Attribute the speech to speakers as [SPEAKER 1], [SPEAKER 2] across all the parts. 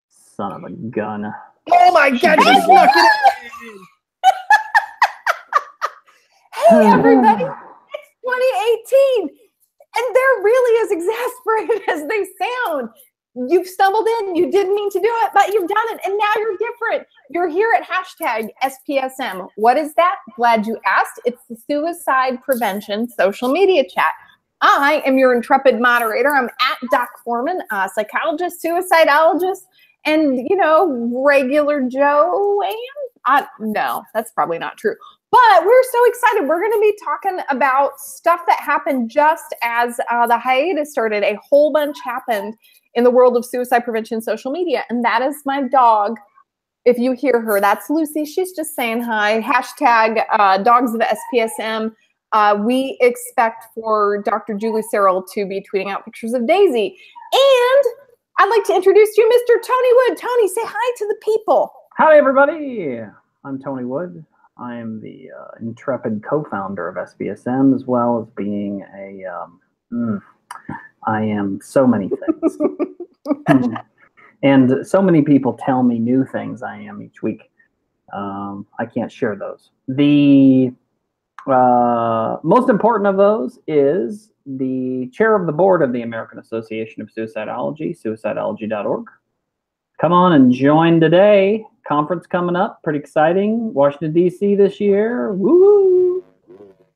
[SPEAKER 1] Son of a gun.
[SPEAKER 2] Oh my God, you snuck it in.
[SPEAKER 3] Hey, everybody, it's 2018, and they're really as exasperated as they sound. You've stumbled in, you didn't mean to do it, but you've done it, and now you're different. You're here at hashtag SPSM. What is that? Glad you asked. It's the Suicide Prevention Social Media Chat. I am your intrepid moderator. I'm at Doc Foreman, a psychologist, suicidologist, and, you know, regular Joe. And no, that's probably not true. But we're so excited. We're going to be talking about stuff that happened just as the hiatus started. A whole bunch happened in the world of suicide prevention social media. And that is my dog. If you hear her, that's Lucy. She's just saying hi. Hashtag dogs of SPSM. We expect for Dr. Julie Searle to be tweeting out pictures of Daisy. And I'd like to introduce you, Mr. Tony Wood. Tony, say hi to the people.
[SPEAKER 1] Hi, everybody. I'm Tony Wood. I am the intrepid co-founder of SPSM, as well as being I am so many things. And so many people tell me new things I am each week. I can't share those. The most important of those is the chair of the board of the American Association of Suicidology, suicidology.org. Come on and join today. Conference coming up, pretty exciting. Washington, D.C. this year. Woo!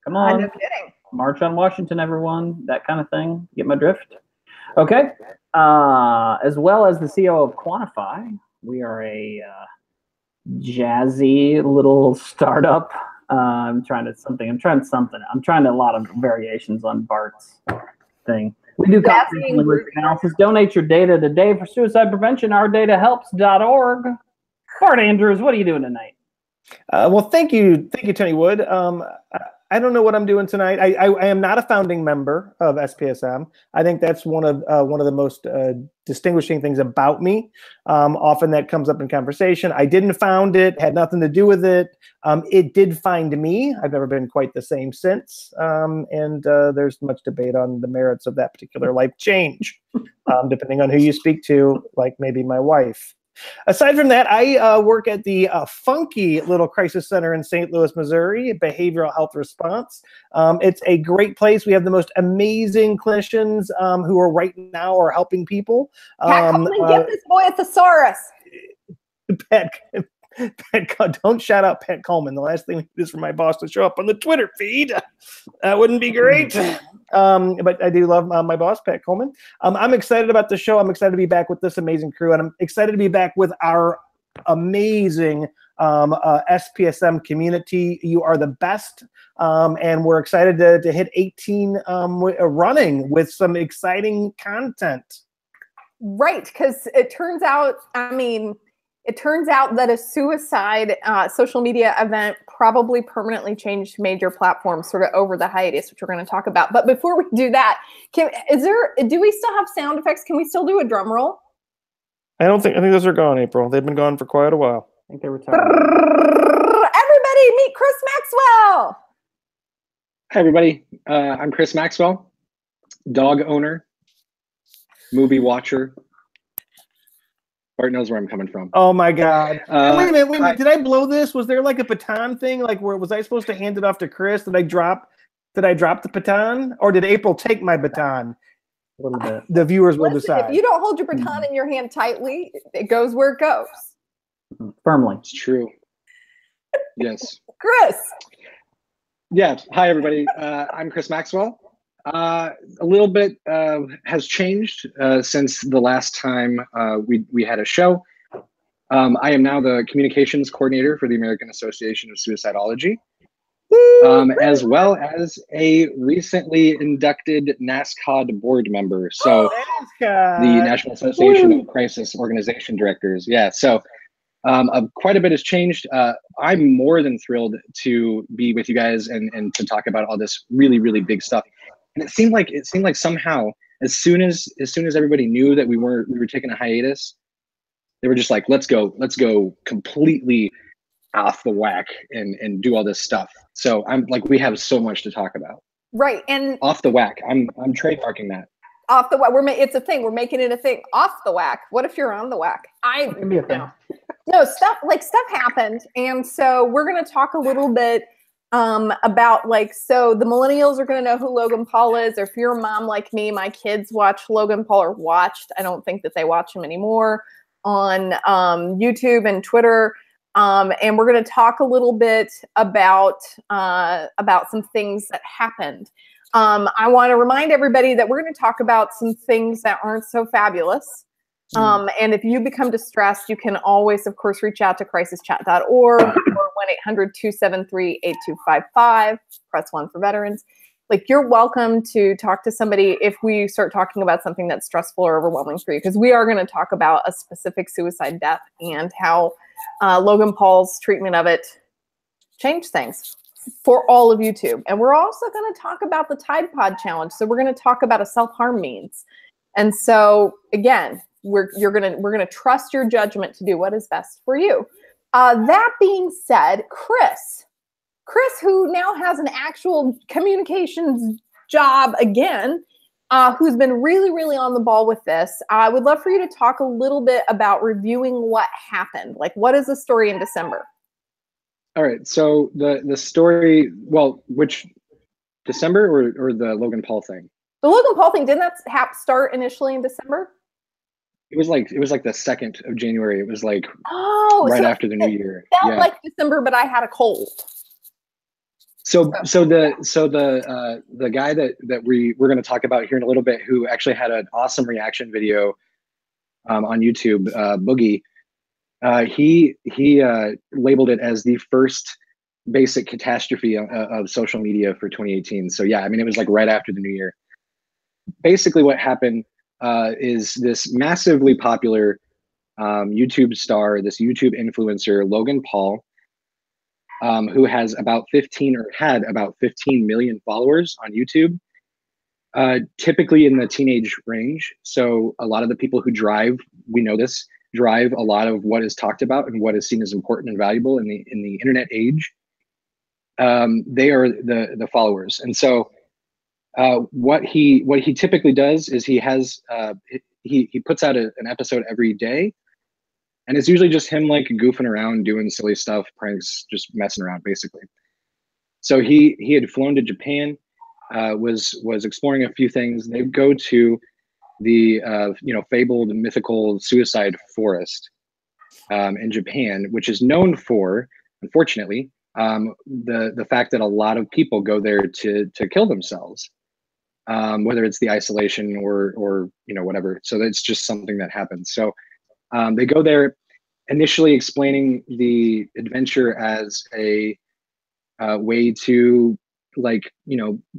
[SPEAKER 1] Come on.
[SPEAKER 3] No kidding.
[SPEAKER 1] March on Washington, everyone. That kind of thing. Get my drift? Okay. As well as the CEO of Quantify. We are a jazzy little startup. I'm trying a lot of variations on Bart's thing. We do comprehensive risk analysis. Donate your data today for suicide prevention. OurDataHelps.org. Bart Andrews, what are you doing tonight?
[SPEAKER 2] Well, thank you, Tony Wood. I don't know what I'm doing tonight. I am not a founding member of SPSM. I think that's one of the most distinguishing things about me. Often that comes up in conversation. I didn't found it, had nothing to do with it. It did find me. I've never been quite the same since. And there's much debate on the merits of that particular life change, depending on who you speak to, like maybe my wife. Aside from that, I work at the funky little crisis center in St. Louis, Missouri, Behavioral Health Response. It's a great place. We have the most amazing clinicians who are right now are helping people.
[SPEAKER 3] Pat Coleman, get this boy a thesaurus.
[SPEAKER 2] Don't shout out Pat Coleman. The last thing we do is for my boss to show up on the Twitter feed. That wouldn't be great. But I do love my boss, Pat Coleman. I'm excited about the show. I'm excited to be back with this amazing crew. And I'm excited to be back with our amazing SPSM community. You are the best. And we're excited to hit 18 running with some exciting content.
[SPEAKER 3] Right, because it turns out, it turns out that a suicide social media event probably permanently changed major platforms sort of over the hiatus, which we're going to talk about. But before we do that, do we still have sound effects? Can we still do a drum roll?
[SPEAKER 2] I think those are gone, April. They've been gone for quite a while.
[SPEAKER 1] I think they retired.
[SPEAKER 3] Everybody meet Chris Maxwell.
[SPEAKER 4] Hi, everybody. I'm Chris Maxwell, dog owner, movie watcher. Bart knows where I'm coming from.
[SPEAKER 2] Oh my God! Wait a minute. Did I blow this? Was there like a baton thing? Like, where was I supposed to hand it off to Chris? Did I drop the baton, or did April take my baton? A little bit. The viewers will decide.
[SPEAKER 3] If you don't hold your baton in your hand tightly, it goes where it goes.
[SPEAKER 1] Firmly.
[SPEAKER 4] It's true. Yes.
[SPEAKER 3] Chris.
[SPEAKER 4] Yeah. Hi, everybody. I'm Chris Maxwell. A little bit has changed since the last time we had a show. I am now the communications coordinator for the American Association of Suicidology, as well as a recently inducted NASCOD board member. So the National Association of Crisis Organization Directors. Yeah. So quite a bit has changed. I'm more than thrilled to be with you guys and to talk about all this really, really big stuff. And it seemed like somehow as soon as everybody knew that we were taking a hiatus, they were just like, let's go completely off the whack and do all this stuff. So I'm like, we have so much to talk about.
[SPEAKER 3] Right. And
[SPEAKER 4] off the whack. I'm trademarking that.
[SPEAKER 3] Off the whack. It's a thing. We're making it a thing. Off the whack. What if you're on the whack?
[SPEAKER 1] It'd be a thing.
[SPEAKER 3] No, stuff happened. And so we're going to talk a little bit about so the millennials are going to know who Logan Paul is. Or if you're a mom like me, my kids watch Logan Paul or watched. I don't think that they watch him anymore on YouTube and Twitter. And we're going to talk a little bit about some things that happened. I want to remind everybody that we're going to talk about some things that aren't so fabulous. And if you become distressed, you can always, of course, reach out to crisischat.org or 1-800-273-8255. Press 1 for veterans. Like, you're welcome to talk to somebody if we start talking about something that's stressful or overwhelming for you, because we are going to talk about a specific suicide death and how Logan Paul's treatment of it changed things for all of YouTube. And we're also going to talk about the Tide Pod Challenge. So we're going to talk about a self-harm means. And so again, we're going to trust your judgment to do what is best for you. That being said, Chris, who now has an actual communications job again, who's been really, really on the ball with this, I would love for you to talk a little bit about reviewing what happened. Like, what is the story in December?
[SPEAKER 4] All right. So the story, well, which December or the Logan Paul thing?
[SPEAKER 3] The Logan Paul thing, didn't that start initially in December?
[SPEAKER 4] It was like the 2nd of January. It was like
[SPEAKER 3] right
[SPEAKER 4] after the new year.
[SPEAKER 3] It felt like December, but I had a cold.
[SPEAKER 4] So the guy that we're going to talk about here in a little bit, who actually had an awesome reaction video on YouTube, Boogie, he labeled it as the first basic catastrophe of social media for 2018. So yeah, I mean, it was like right after the new year. Basically what happened is this massively popular YouTube star, this YouTube influencer, Logan Paul, who has about 15 million followers on YouTube, typically in the teenage range. So a lot of the people who drive, we know this, drive a lot of what is talked about and what is seen as important and valuable in the internet age. They are the followers. And so what he typically does is he puts out an episode every day. And it's usually just him like goofing around, doing silly stuff, pranks, just messing around, basically. So he had flown to Japan, was exploring a few things. They go to the fabled mythical suicide forest in Japan, which is known for, unfortunately, the fact that a lot of people go there to kill themselves, whether it's the isolation or whatever. So that's just something that happens. So they go there, initially explaining the adventure as a way to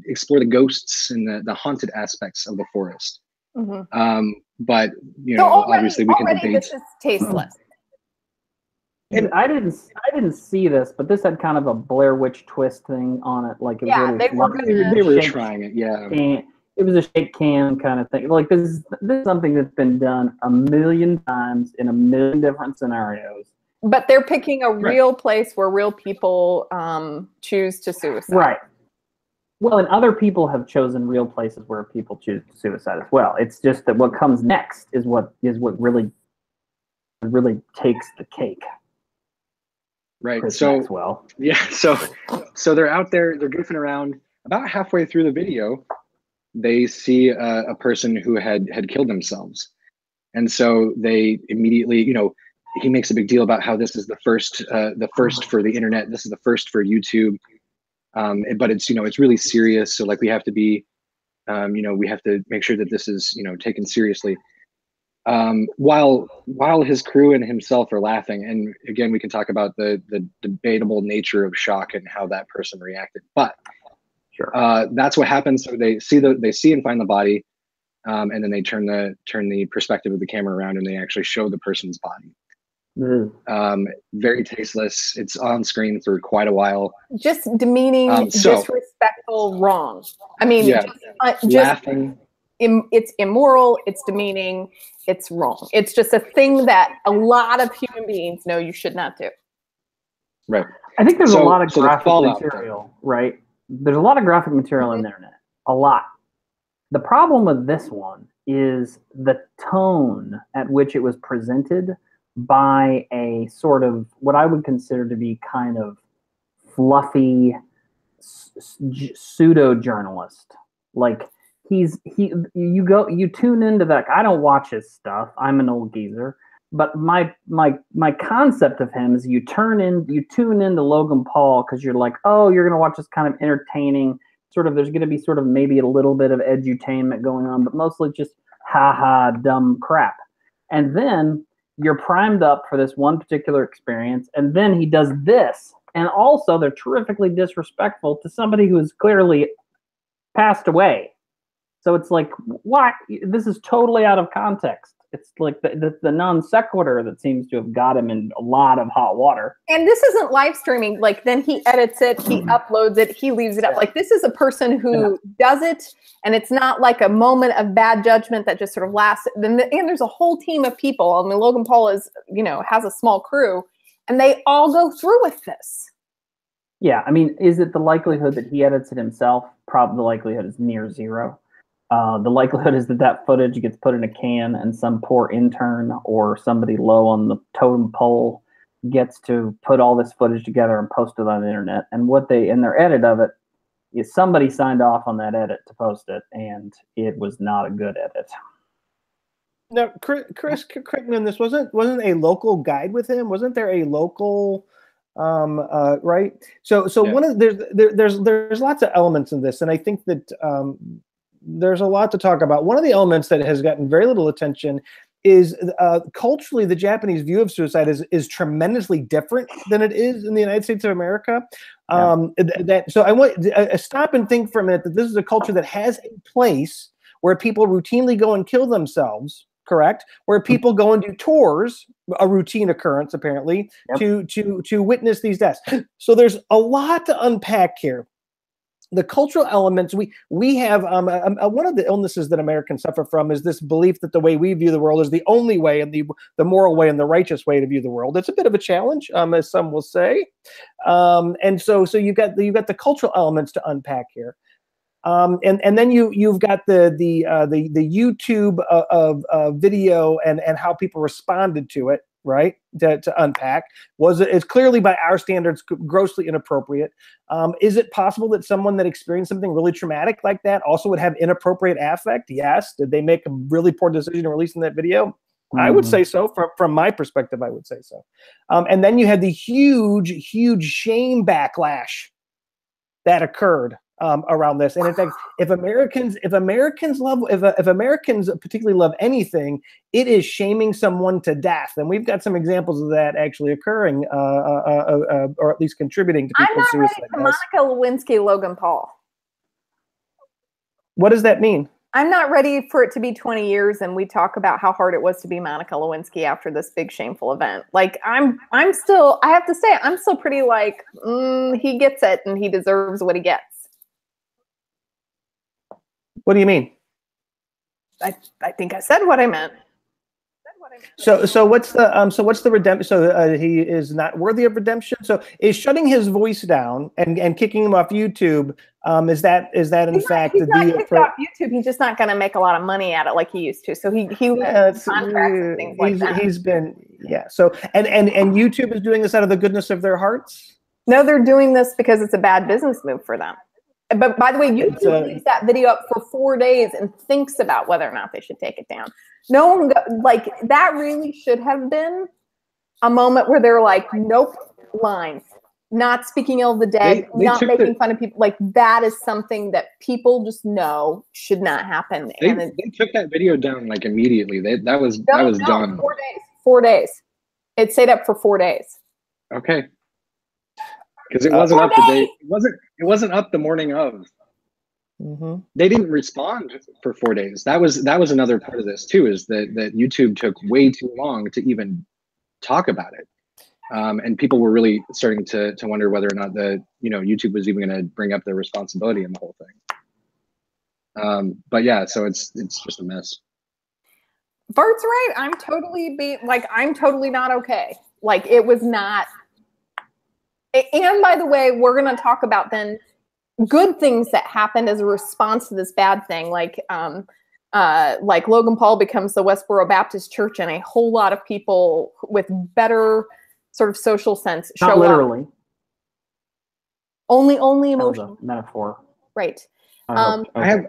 [SPEAKER 4] explore the ghosts and the haunted aspects of the forest. Mm-hmm. But so obviously we can debate.
[SPEAKER 3] This is tasteless.
[SPEAKER 1] And I didn't see this, but this had kind of a Blair Witch twist thing on it. Like, it was
[SPEAKER 4] they were trying it. Yeah.
[SPEAKER 1] And it was a shake can kind of thing. Like, this is something that's been done a million times in a million different scenarios.
[SPEAKER 3] But they're picking a real place where real people choose to suicide.
[SPEAKER 1] Right. Well, and other people have chosen real places where people choose to suicide as well. It's just that what comes next is what really takes the cake.
[SPEAKER 4] Right.
[SPEAKER 1] Chris
[SPEAKER 4] so
[SPEAKER 1] Maxwell.
[SPEAKER 4] Yeah. So they're out there. They're goofing around. About halfway through the video, they see a person who had killed themselves, and so they immediately, he makes a big deal about how this is the first for the internet. This is the first for YouTube. But it's it's really serious. So like we have to be, we have to make sure that this is taken seriously. While his crew and himself are laughing, and again we can talk about the debatable nature of shock and how that person reacted. But sure, that's what happens. So they see and find the body, and then they turn the perspective of the camera around and they actually show the person's body. Mm. Very tasteless. It's on screen for quite a while. Just
[SPEAKER 3] demeaning, disrespectful, wrong. I mean,
[SPEAKER 4] yeah,
[SPEAKER 3] just laughing. It's immoral. It's demeaning. It's wrong. It's just a thing that a lot of human beings know you should not do.
[SPEAKER 4] Right.
[SPEAKER 1] I think there's a lot of graphic material, right? There's a lot of graphic material on the internet. A lot. The problem with this one is the tone at which it was presented by a sort of what I would consider to be kind of fluffy pseudo journalist. Like you tune into that. I don't watch his stuff. I'm an old geezer. But my concept of him is you tune into Logan Paul because you're like, oh, you're gonna watch this kind of entertaining sort of. There's gonna be sort of maybe a little bit of edutainment going on, but mostly just dumb crap. And then you're primed up for this one particular experience, and then he does this, and also they're terrifically disrespectful to somebody who has clearly passed away. So it's like, why? This is totally out of context. It's like the non sequitur that seems to have got him in a lot of hot water.
[SPEAKER 3] And this isn't live streaming. Like, then he edits it, he uploads it, he leaves it up. Like, this is a person who does it, and it's not like a moment of bad judgment that just sort of lasts. And there's a whole team of people. I mean, Logan Paul is, has a small crew, and they all go through with this.
[SPEAKER 1] Yeah, I mean, is it the likelihood that he edits it himself? Probably the likelihood is near zero. The likelihood is that footage gets put in a can and some poor intern or somebody low on the totem pole gets to put all this footage together and post it on the internet. And in their edit of it is somebody signed off on that edit to post it, and it was not a good edit.
[SPEAKER 2] Now, Chris, correct me on this. Wasn't a local guide with him? Wasn't there a local? Right. So yeah. One of there's lots of elements in this, and I think that there's a lot to talk about. One of the elements that has gotten very little attention is culturally, the Japanese view of suicide is tremendously different than it is in the United States of America. So I want to stop and think for a minute that this is a culture that has a place where people routinely go and kill themselves. Correct. Where people go and do tours, a routine occurrence apparently, to witness these deaths. So there's a lot to unpack here. The cultural elements we have one of the illnesses that Americans suffer from is this belief that the way we view the world is the only way and the moral way and the righteous way to view the world. It's a bit of a challenge, as some will say, and so you've got the cultural elements to unpack here. And then you've got the YouTube of video and how people responded to it, right? To unpack. It's clearly by our standards grossly inappropriate. Is it possible that someone that experienced something really traumatic like that also would have inappropriate affect? Yes. Did they make a really poor decision in releasing that video? Mm-hmm. I would say so. From my perspective, I would say so. And then you had the huge shame backlash that occurred around this. And in fact, if Americans particularly love anything, it is shaming someone to death. And we've got some examples of that actually occurring, or at least contributing to people's suicide.
[SPEAKER 3] I'm not ready for Monica Lewinsky, Logan Paul.
[SPEAKER 2] What does that mean?
[SPEAKER 3] I'm not ready for it to be 20 years and we talk about how hard it was to be Monica Lewinsky after this big shameful event. Like I have to say, I'm still pretty like, he gets it and he deserves what he gets.
[SPEAKER 2] What do you mean?
[SPEAKER 3] I think I said what I meant.
[SPEAKER 2] So what's the redemption? So he is not worthy of redemption. So is shutting his voice down and kicking him off YouTube? Is that in fact
[SPEAKER 3] he's not kicked off YouTube? He's just not going to make a lot of money at it like he used to. So he contracts and things like that.
[SPEAKER 2] He's been So and YouTube is doing this out of the goodness of their hearts.
[SPEAKER 3] No, they're doing this because it's a bad business move for them. But by the way, YouTube leaves that video up for 4 days and thinks about whether or not they should take it down. No one that really should have been a moment where they're like, nope, lines, not speaking ill of the dead, not making fun of people. Like that is something that people just know should not happen.
[SPEAKER 4] They took that video down like immediately. That was done.
[SPEAKER 3] 4 days. 4 days. It stayed up for 4 days.
[SPEAKER 4] Okay. Because it wasn't up the day. It wasn't up the morning of.
[SPEAKER 2] Mm-hmm.
[SPEAKER 4] They didn't respond for 4 days. That was another part of this too. Is that YouTube took way too long to even talk about it, and people were really starting to wonder whether or not YouTube was even going to bring up their responsibility in the whole thing. But yeah, so it's just a mess.
[SPEAKER 3] Bart's right. I'm totally not okay. Like it was not. And by the way, we're going to talk about then good things that happened as a response to this bad thing, like Logan Paul becomes the Westboro Baptist Church, and a whole lot of people with better sort of social sense show
[SPEAKER 1] Not literally.
[SPEAKER 3] up. Only emotional.
[SPEAKER 1] Metaphor.
[SPEAKER 3] Right.
[SPEAKER 4] I have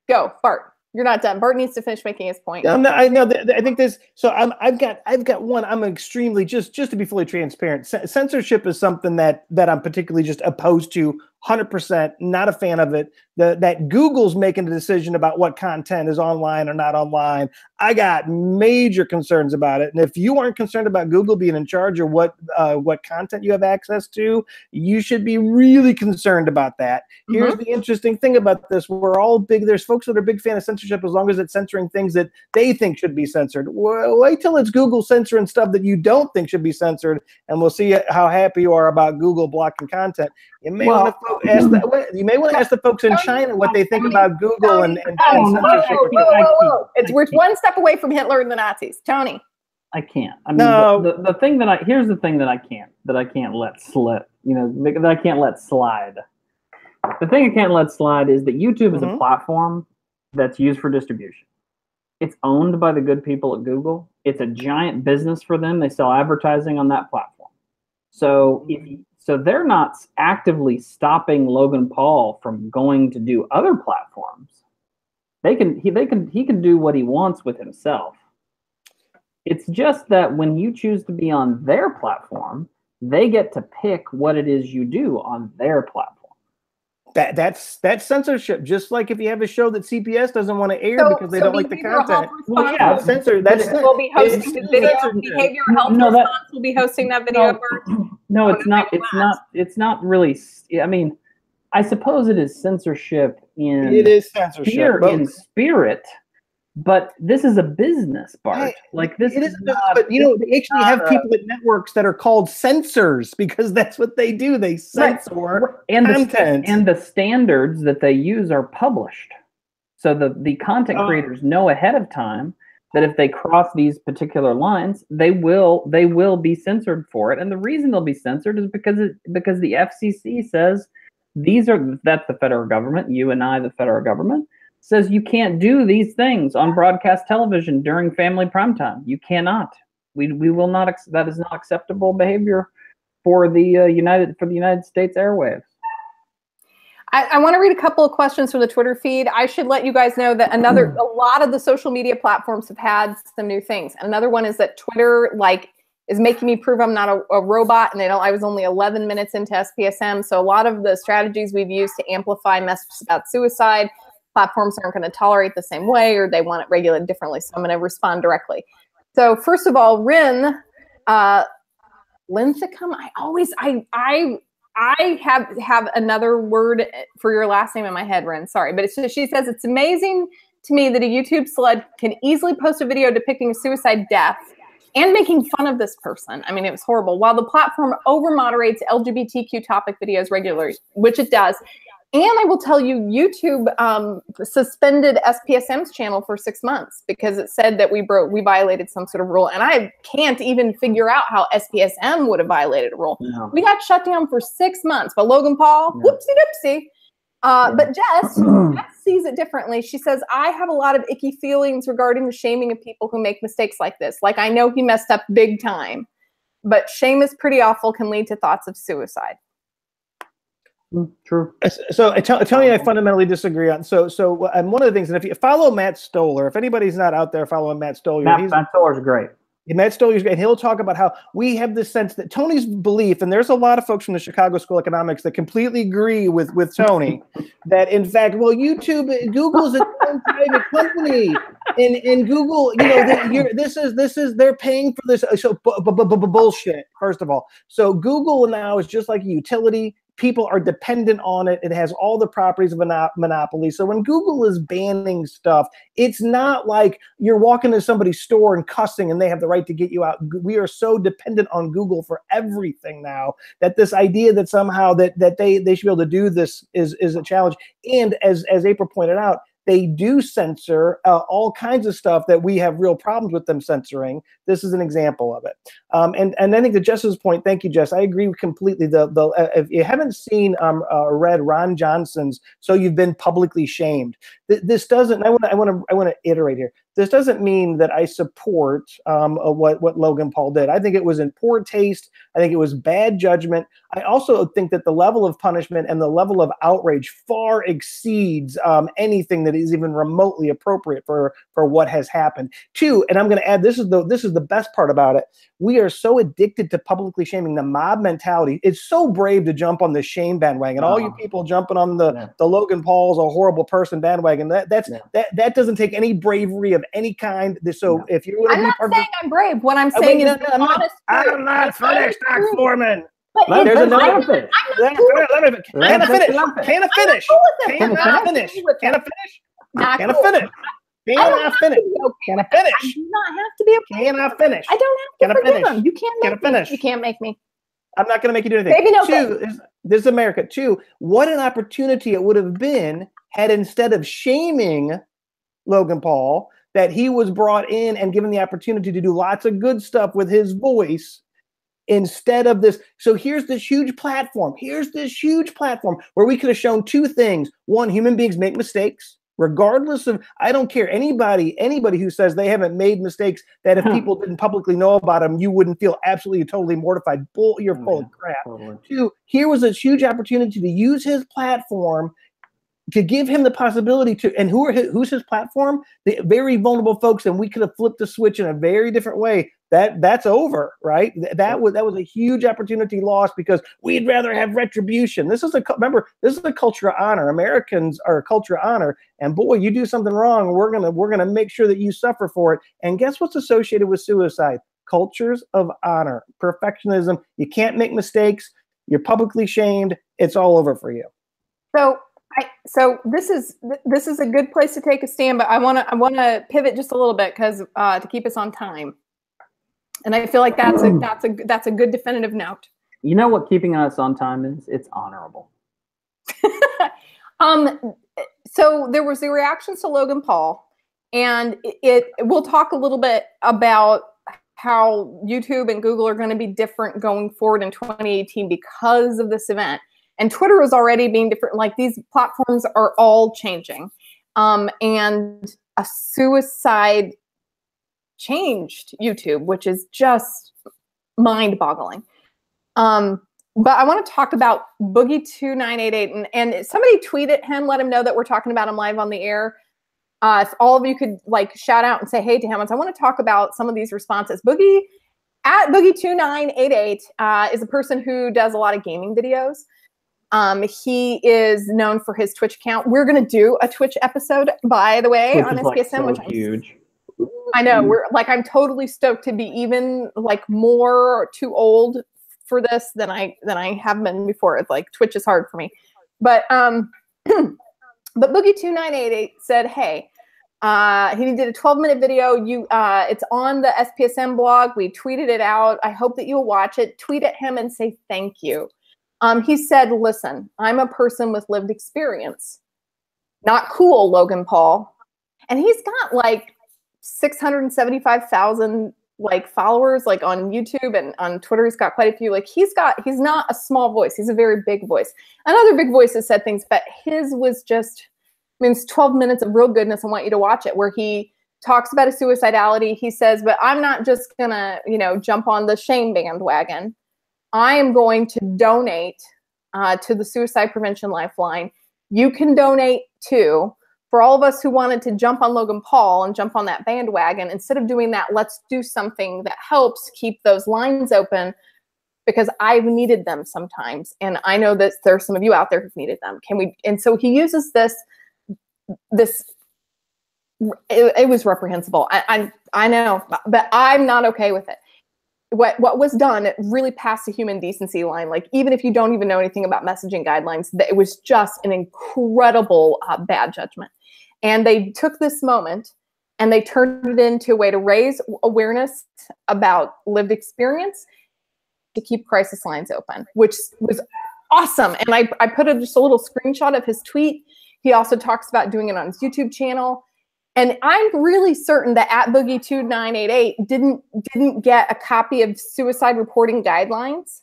[SPEAKER 3] Go, Bart. You're not done. Bart needs to finish making his point.
[SPEAKER 2] No, I know. I think this. So I've got one. I'm extremely just to be fully transparent. Censorship is something that I'm particularly just opposed to. 100% not a fan of it. That Google's making a decision about what content is online or not online. I got major concerns about it. And if you aren't concerned about Google being in charge of what content you have access to, you should be really concerned about that. Here's the interesting thing about this. We're all big. There's folks that are big fan of censorship as long as it's censoring things that they think should be censored. Well, wait till it's Google censoring stuff that you don't think should be censored, and we'll see how happy you are about Google blocking content. You may want to ask the folks in China what they think about Google and censorship.
[SPEAKER 3] We're one step away from Hitler and the Nazis. Tony.
[SPEAKER 1] I can't. I mean, the thing that here's the thing that I can't let slip. That I can't let slide. The thing I can't let slide is that YouTube is a platform that's used for distribution. It's owned by the good people at Google. It's a giant business for them. They sell advertising on that platform. So so they're not actively stopping Logan Paul from going to do other platforms. He can do what he wants with himself. It's just that when you choose to be on their platform, they get to pick what it is you do on their platform.
[SPEAKER 2] That's censorship. Just like if you have a show that CPS doesn't want to air because they don't like the content.
[SPEAKER 3] Well, yeah,
[SPEAKER 2] censored.
[SPEAKER 3] We'll be hosting the video. Behavioral health response will be hosting that video.
[SPEAKER 1] No, it's not. It's not really. I mean, I suppose it is censorship in.
[SPEAKER 2] It is censorship
[SPEAKER 1] in spirit. But this is a business, Bart.
[SPEAKER 2] Right.
[SPEAKER 1] Like this
[SPEAKER 2] is not, but they actually have people at networks that are called censors because that's what they do. They censor content.
[SPEAKER 1] And the standards that they use are published. So the content creators know ahead of time that if they cross these particular lines, they will be censored for it. And the reason they'll be censored is because the FCC says that's the federal government, you and I, the federal government, says you can't do these things on broadcast television during family primetime. You cannot. We will not. That is not acceptable behavior for the United States airwaves.
[SPEAKER 3] I want to read a couple of questions from the Twitter feed. I should let you guys know that a lot of the social media platforms have had some new things. And another one is that Twitter is making me prove I'm not a robot, and I was only 11 minutes into SPSM. So a lot of the strategies we've used to amplify messages about suicide, platforms aren't going to tolerate the same way, or they want it regulated differently. So I'm going to respond directly. So first of all, Rin, Linthicum, I have another word for your last name in my head, Rin. Sorry, but she says it's amazing to me that a YouTube celeb can easily post a video depicting a suicide death and making fun of this person. I mean, it was horrible. While the platform over-moderates LGBTQ topic videos regularly, which it does. And I will tell you, YouTube suspended SPSM's channel for 6 months because it said that we violated some sort of rule. And I can't even figure out how SPSM would have violated a rule. No. We got shut down for 6 months. But Logan Paul, whoopsie-doopsie. But Jess sees it differently. She says, I have a lot of icky feelings regarding the shaming of people who make mistakes like this. Like, I know he messed up big time. But shame is pretty awful, can lead to thoughts of suicide.
[SPEAKER 1] True.
[SPEAKER 2] So Tony, I fundamentally disagree on. So one of the things, and if you follow Matt Stoller, if anybody's not out there following Matt Stoller,
[SPEAKER 1] Matt Stoller's great.
[SPEAKER 2] Matt Stoller's great. And he'll talk about how we have this sense that Tony's belief, and there's a lot of folks from the Chicago School of Economics that completely agree with Tony, that in fact, Google's a private company, and Google, they're paying for this. So bullshit. First of all, so Google now is just like a utility. People are dependent on it. It has all the properties of a monopoly. So when Google is banning stuff, it's not like you're walking to somebody's store and cussing and they have the right to get you out. We are so dependent on Google for everything now that this idea that somehow that they should be able to do this is a challenge. And as April pointed out, they do censor all kinds of stuff that we have real problems with them censoring. This is an example of it. And I think to Jess's point, thank you, Jess. I agree completely. If you haven't seen or read Ron Johnson's "So You've Been Publicly Shamed," this doesn't. I want to iterate here. This doesn't mean that I support what Logan Paul did. I think it was in poor taste. I think it was bad judgment. I also think that the level of punishment and the level of outrage far exceeds anything that is even remotely appropriate for what has happened. Two, and I'm going to add, this is the best part about it. We are so addicted to publicly shaming, the mob mentality. It's so brave to jump on the shame bandwagon. All you people jumping on the Logan Paul's a horrible person bandwagon. That doesn't take any bravery of any kind. So if you want to
[SPEAKER 3] I'm not saying I'm brave. What I'm saying is honest.
[SPEAKER 2] I'm not finished, Doc Foreman.
[SPEAKER 1] There's another thing.
[SPEAKER 2] Can I finish? Can I finish? Can I finish? Can I finish? Can I finish? Can I finish? Can I finish?
[SPEAKER 3] I do not have to be okay.
[SPEAKER 2] Can I finish?
[SPEAKER 3] I don't have to forgive him. You can't make me. You can't make me.
[SPEAKER 2] I'm not going to make you do anything.
[SPEAKER 3] Baby, no.
[SPEAKER 2] Two, this is America. Two, what an opportunity it would have been had, instead of shaming Logan Paul, that he was brought in and given the opportunity to do lots of good stuff with his voice instead of this. So here's this huge platform. Here's this huge platform where we could have shown two things. One, human beings make mistakes, regardless of, I don't care, anybody who says they haven't made mistakes, that if people didn't publicly know about them, you wouldn't feel absolutely totally mortified. You're full of crap. Totally. Two, here was a huge opportunity to use his platform to give him the possibility to, and who's his platform? The very vulnerable folks, and we could have flipped the switch in a very different way. That's over, right? That was a huge opportunity lost because we'd rather have retribution. This is a culture of honor. Americans are a culture of honor, and boy, you do something wrong, we're gonna make sure that you suffer for it. And guess what's associated with suicide? Cultures of honor, perfectionism. You can't make mistakes. You're publicly shamed. It's all over for you.
[SPEAKER 3] So this is a good place to take a stand, but I want to pivot just a little bit because to keep us on time, and I feel like that's a good definitive note.
[SPEAKER 1] You know what keeping us on time is? It's honorable.
[SPEAKER 3] So there was the reactions to Logan Paul, and we'll talk a little bit about how YouTube and Google are going to be different going forward in 2018 because of this event. And Twitter is already being different. Like, these platforms are all changing. And a suicide changed YouTube, which is just mind-boggling. But I want to talk about Boogie2988. And somebody tweeted him, let him know that we're talking about him live on the air. If all of you could shout out and say hey to him. And so I want to talk about some of these responses. Boogie2988 is a person who does a lot of gaming videos. He is known for his Twitch account. We're going to do a Twitch episode, by the way, on SPSM, which is huge. I know. I'm totally stoked to be even more too old for this than I have been before. It's Twitch is hard for me, but Boogie2988 said, hey, he did a 12-minute video. It's on the SPSM blog. We tweeted it out. I hope that you'll watch it. Tweet at him and say thank you. He said, listen, I'm a person with lived experience. Not cool, Logan Paul. And he's got 675,000 followers on YouTube, and on Twitter he's got quite a few. He's not a small voice. He's a very big voice. Another big voice has said things, but his was just, it's 12 minutes of real goodness. I want you to watch it, where he talks about his suicidality. He says, but I'm not just gonna, jump on the shame bandwagon. I am going to donate to the Suicide Prevention Lifeline. You can donate too. For all of us who wanted to jump on Logan Paul and jump on that bandwagon, instead of doing that, let's do something that helps keep those lines open, because I've needed them sometimes. And I know that there are some of you out there who've needed them. And so he uses this, it was reprehensible. I know, but I'm not okay with it. What was done, it really passed a human decency line. Even if you don't even know anything about messaging guidelines, it was just an incredible bad judgment. And they took this moment and they turned it into a way to raise awareness about lived experience, to keep crisis lines open, which was awesome. And I put just a little screenshot of his tweet. He also talks about doing it on his YouTube channel. And I'm really certain that at Boogie2988 didn't get a copy of suicide reporting guidelines.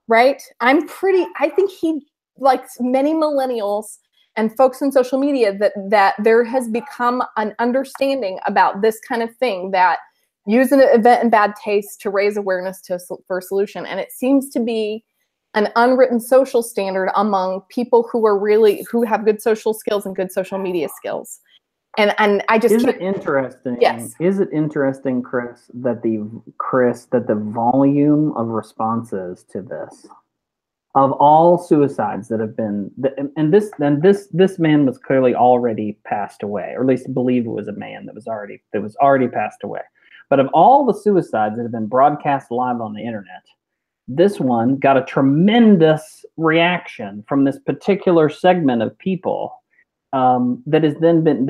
[SPEAKER 3] Right? I think he, like many millennials and folks in social media, that there has become an understanding about this kind of thing, that use an event in bad taste to raise awareness for a solution. And it seems to be an unwritten social standard among people who have good social skills and good social media skills. And I just
[SPEAKER 1] Is it interesting?
[SPEAKER 3] Yes.
[SPEAKER 1] Is it interesting, Chris, that the volume of responses to this, of all suicides that have been, and this man was clearly already passed away, or at least believe it was a man that was already passed away. But of all the suicides that have been broadcast live on the internet, this one got a tremendous reaction from this particular segment of people. That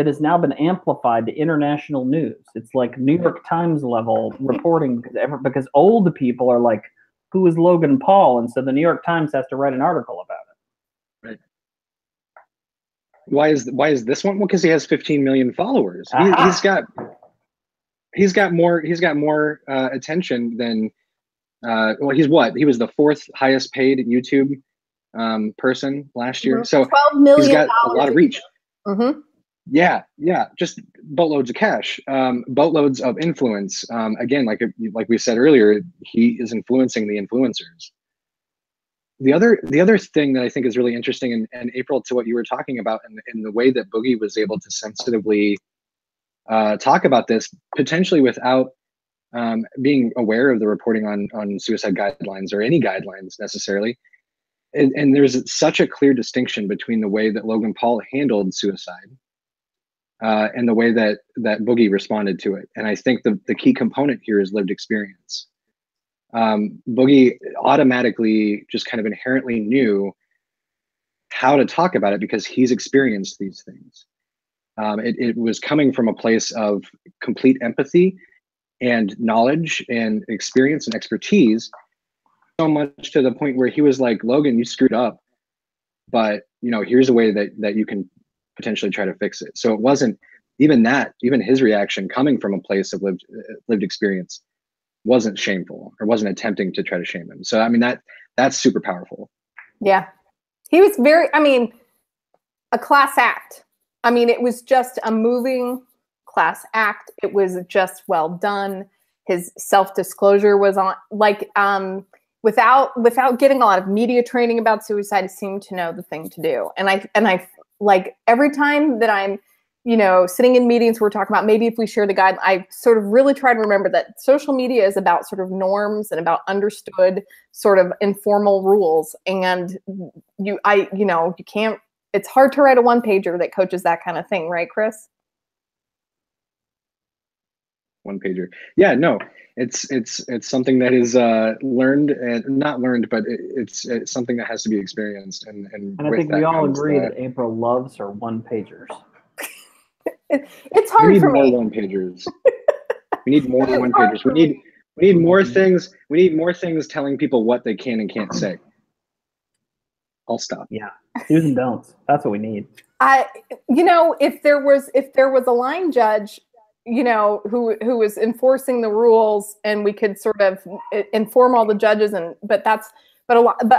[SPEAKER 1] has now been amplified to international news. It's like New York Times level reporting, because old people are like, "Who is Logan Paul?" And so the New York Times has to write an article about it.
[SPEAKER 4] Right. Why is this one? Well, because he has 15 million followers. He's got more attention than well, he was the 4th highest paid YouTube person last year. So
[SPEAKER 3] 12 million
[SPEAKER 4] he's got a lot of reach.
[SPEAKER 3] Mm-hmm.
[SPEAKER 4] Yeah, just boatloads of cash, boatloads of influence. Again, like we said earlier, he is influencing the influencers. The other thing that I think is really interesting, and April, to what you were talking about, in the way that Boogie was able to sensitively talk about this, potentially without being aware of the reporting on suicide guidelines, or any guidelines necessarily. And there's such a clear distinction between the way that Logan Paul handled suicide and the way that Boogie responded to it. And I think the key component here is lived experience. Boogie automatically just kind of inherently knew how to talk about it because he's experienced these things. It was coming from a place of complete empathy and knowledge and experience and expertise, so much to the point where he was like, "Logan, you screwed up, but here's a way that you can potentially try to fix it." So it wasn't even his reaction coming from a place of lived experience wasn't shameful, or wasn't attempting to try to shame him. So I mean, that's super powerful.
[SPEAKER 3] Yeah, he was a class act. I mean, it was just a moving class act. It was just well done. His self-disclosure was on, like, without getting a lot of media training about suicide, he seemed to know the thing to do. And I like, every time that I'm, sitting in meetings, we're talking about maybe if we share the guide, I sort of really try to remember that social media is about sort of norms and about understood sort of informal rules. And you can't, it's hard to write a one-pager that coaches that kind of thing, right, Chris?
[SPEAKER 4] One-pager. Yeah, no, it's something that is learned, and not learned, but it's something that has to be experienced. And
[SPEAKER 1] I think we all agree that April loves her one-pagers.
[SPEAKER 3] It's hard for me.
[SPEAKER 4] We need more one-pagers. We need more one-pagers. We need more things. We need more things telling people what they can and can't say. I'll stop.
[SPEAKER 1] Yeah, do's and don'ts. That's what we need.
[SPEAKER 3] If there was a line judge, who was enforcing the rules, and we could sort of inform all the judges, but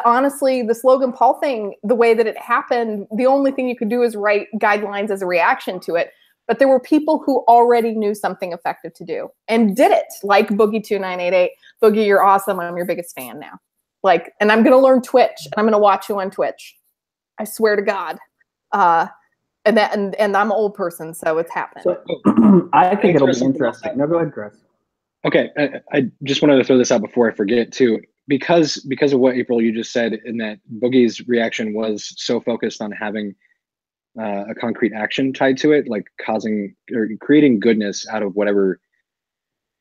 [SPEAKER 3] honestly, this Logan Paul thing, the way that it happened, the only thing you could do is write guidelines as a reaction to it. But there were people who already knew something effective to do and did it, like Boogie2988. Boogie, you're awesome. I'm your biggest fan now. Like, and I'm going to learn Twitch, and I'm going to watch you on Twitch. I swear to God. And I'm an old person, so it's happening.
[SPEAKER 1] So, I think it'll be interesting. No, go ahead, Chris.
[SPEAKER 4] Okay, I just wanted to throw this out before I forget too, because of what April you just said, in that Boogie's reaction was so focused on having a concrete action tied to it, like causing or creating goodness out of whatever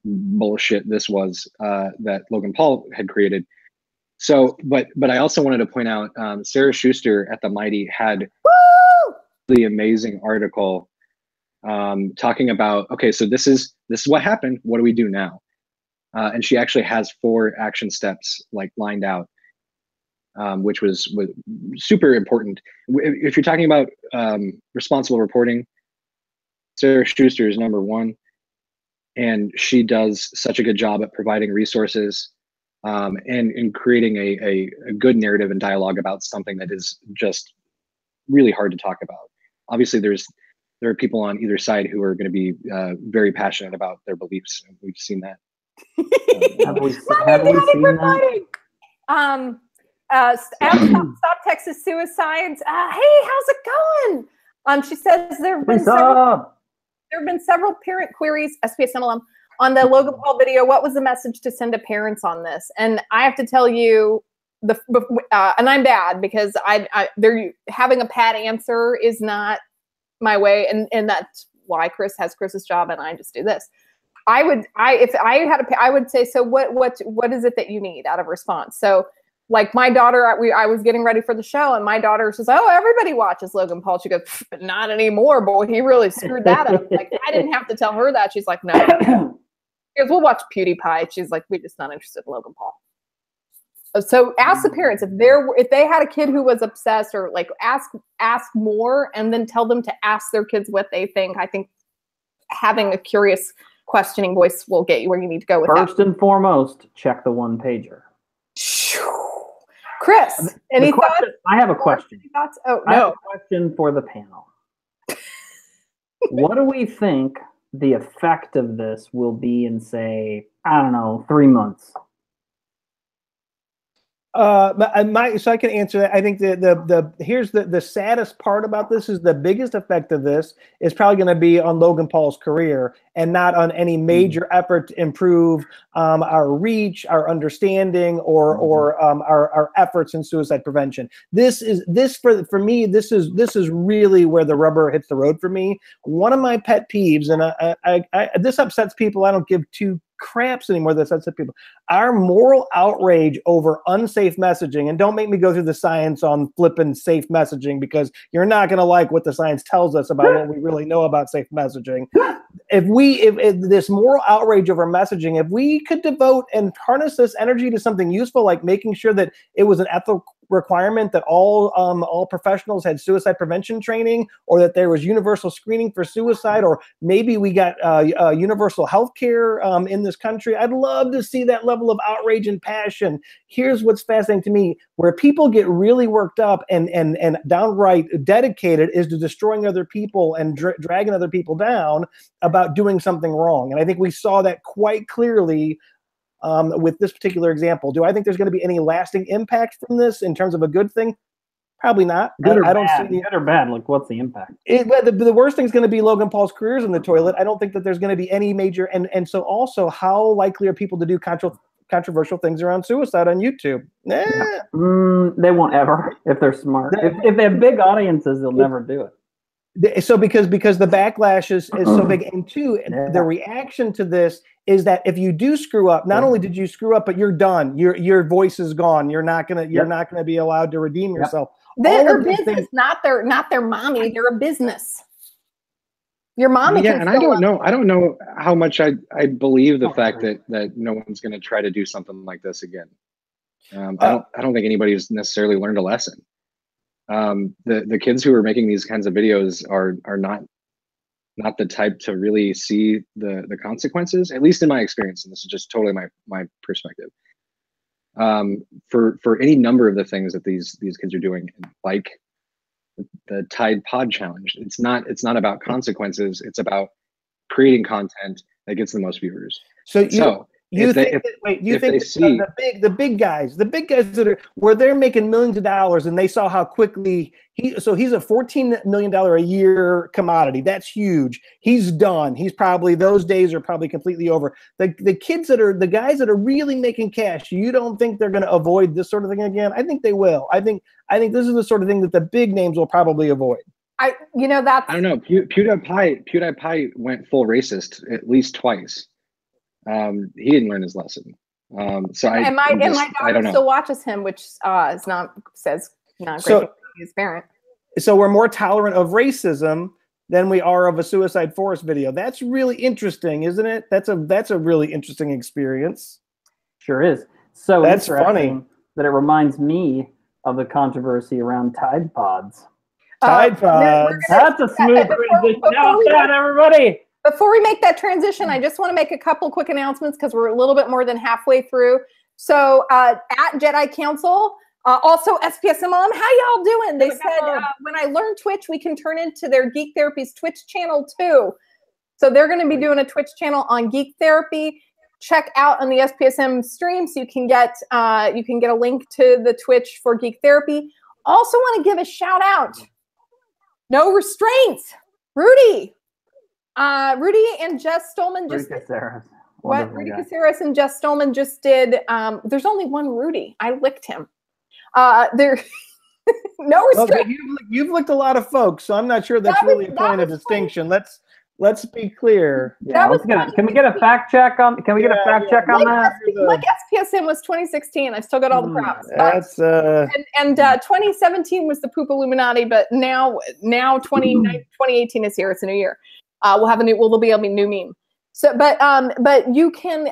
[SPEAKER 4] bullshit this was that Logan Paul had created. So, but I also wanted to point out Sarah Schuster at the Mighty had the amazing article talking about, okay, so this is what happened. What do we do now? And she actually has 4 action steps like lined out. which was super important. If you're talking about responsible reporting, Sarah Schuster is number one, and she does such a good job at providing resources and in creating a good narrative and dialogue about something that is just really hard to talk about. Obviously, there are people on either side who are going to be very passionate about their beliefs, and we've seen that.
[SPEAKER 1] Have we seen that?
[SPEAKER 3] Stop Texas Suicides. Hey, how's it going? She says there have been several parent queries, SPSM alum, on the Logan Paul video. What was the message to send to parents on this? And I have to tell you, and I'm bad because they're having a pat answer is not my way, and that's why Chris has Chris's job and I just do this. If I had I would say, so what is it that you need out of response? So like my daughter, I was getting ready for the show, and my daughter says, "Oh, everybody watches Logan Paul." She goes, "Not anymore, boy. He really screwed that up." Like I didn't have to tell her that. She's like, "No." She goes, "We'll watch PewDiePie." She's like, "We're just not interested in Logan Paul." So ask the parents if they had a kid who was obsessed, or like ask more, and then tell them to ask their kids what they think. I think having a curious, questioning voice will get you where you need to go with that.
[SPEAKER 1] First and foremost, check the one pager.
[SPEAKER 3] Chris, any thoughts?
[SPEAKER 1] I have a question.
[SPEAKER 3] Thoughts? Oh,
[SPEAKER 1] I have
[SPEAKER 3] no.
[SPEAKER 1] a question for the panel. What do we think the effect of this will be in, say, I don't know, 3 months?
[SPEAKER 2] So I can answer that. I think here's the saddest part about this is the biggest effect of this is probably going to be on Logan Paul's career and not on any major effort to improve our reach, our understanding, or our efforts in suicide prevention. For me, this is really where the rubber hits the road for me. One of my pet peeves, and this upsets people. I don't give two craps anymore. That upsets people. Our moral outrage over unsafe messaging, and don't make me go through the science on flipping safe messaging, because you're not going to like what the science tells us about what we really know about safe messaging. If this moral outrage over messaging, if we could devote and harness this energy to something useful, like making sure that it was an ethical requirement that all professionals had suicide prevention training, or that there was universal screening for suicide, or maybe we got universal health care in this country. I'd love to see that level of outrage and passion. Here's what's fascinating to me: where people get really worked up and downright dedicated is to destroying other people and dragging other people down about doing something wrong. And I think we saw that quite clearly with this particular example. Do I think there's going to be any lasting impact from this in terms of a good thing? Probably not. I don't see
[SPEAKER 1] good or bad. Like, what's the impact?
[SPEAKER 2] The worst thing is going to be Logan Paul's career's in the toilet. I don't think that there's going to be any major. And so also, how likely are people to do controversial things around suicide on YouTube?
[SPEAKER 1] Yeah. They won't ever, if they're smart. If they have big audiences, they'll never do it.
[SPEAKER 2] So because the backlash is so big, and two, the reaction to this is that if you do screw up, not only did you screw up, but you're done. Your voice is gone. You're not gonna be allowed to redeem yourself.
[SPEAKER 3] They're a business, not their mommy. They're a business. Your mommy.
[SPEAKER 4] Yeah, and I don't know how much I believe the fact that no one's gonna try to do something like this again. I don't think anybody's necessarily learned a lesson. The kids who are making these kinds of videos are not the type to really see the consequences, at least in my experience, and this is just totally my perspective. For any number of the things that these kids are doing, like the Tide Pod Challenge, it's not about consequences, it's about creating content that gets the most viewers. You think the big guys that are where they're making millions of dollars, and they saw how quickly he's a $14 million a year commodity. That's huge. He's done. Those days are probably completely over. The kids the guys that are really making cash, you don't think they're going to avoid this sort of thing again? I think they will. I think this is the sort of thing that the big names will probably avoid. I don't know. PewDiePie went full racist at least twice. He didn't learn his lesson. My daughter still watches him, which says not great to his parent.
[SPEAKER 2] So we're more tolerant of racism than we are of a Suicide Forest video. That's really interesting, isn't it? That's a really interesting experience.
[SPEAKER 1] Sure is. So
[SPEAKER 2] that's funny
[SPEAKER 1] that it reminds me of the controversy around Tide Pods.
[SPEAKER 2] Tide Pods.
[SPEAKER 1] That's a smooth transition. How about that, everybody?
[SPEAKER 3] Before we make that transition, I just want to make a couple quick announcements because we're a little bit more than halfway through. So at Jedi Council, also SPSM, how y'all doing? They said when I learn Twitch, we can turn into their Geek Therapy's Twitch channel too. So they're going to be doing a Twitch channel on Geek Therapy. Check out on the SPSM stream so you can get a link to the Twitch for Geek Therapy. Also want to give a shout out. No Restraints, Rudy. Rudy and Jess Stolman just Rudy Caceres and Jess Stolman just did. There's only one Rudy. I licked him. There, no Restraints.
[SPEAKER 2] Okay, you've licked a lot of folks, so I'm not sure that's really a point of distinction. Let's be clear.
[SPEAKER 1] Yeah, can we get a fact check on? Can we get a fact check on that?
[SPEAKER 3] Like SPSM was 2016. I still got all the props.
[SPEAKER 2] That's
[SPEAKER 3] and 2017 was the poop Illuminati, but now 2018 is here. It's a new year. There'll be a new meme. So, but you can,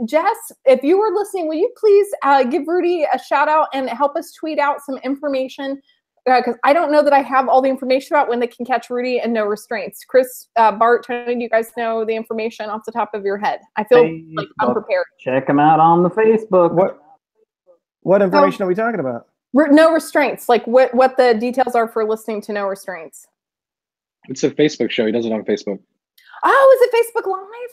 [SPEAKER 3] Jess, if you were listening, will you please give Rudy a shout out and help us tweet out some information? Because I don't know that I have all the information about when they can catch Rudy and No Restraints. Chris, Bart, Tony, do you guys know the information off the top of your head? I feel like unprepared.
[SPEAKER 1] Check them out on the Facebook.
[SPEAKER 2] What information are we talking about?
[SPEAKER 3] No Restraints, like what the details are for listening to No Restraints.
[SPEAKER 4] It's a Facebook show. He does it on Facebook.
[SPEAKER 3] Oh, is it Facebook Live?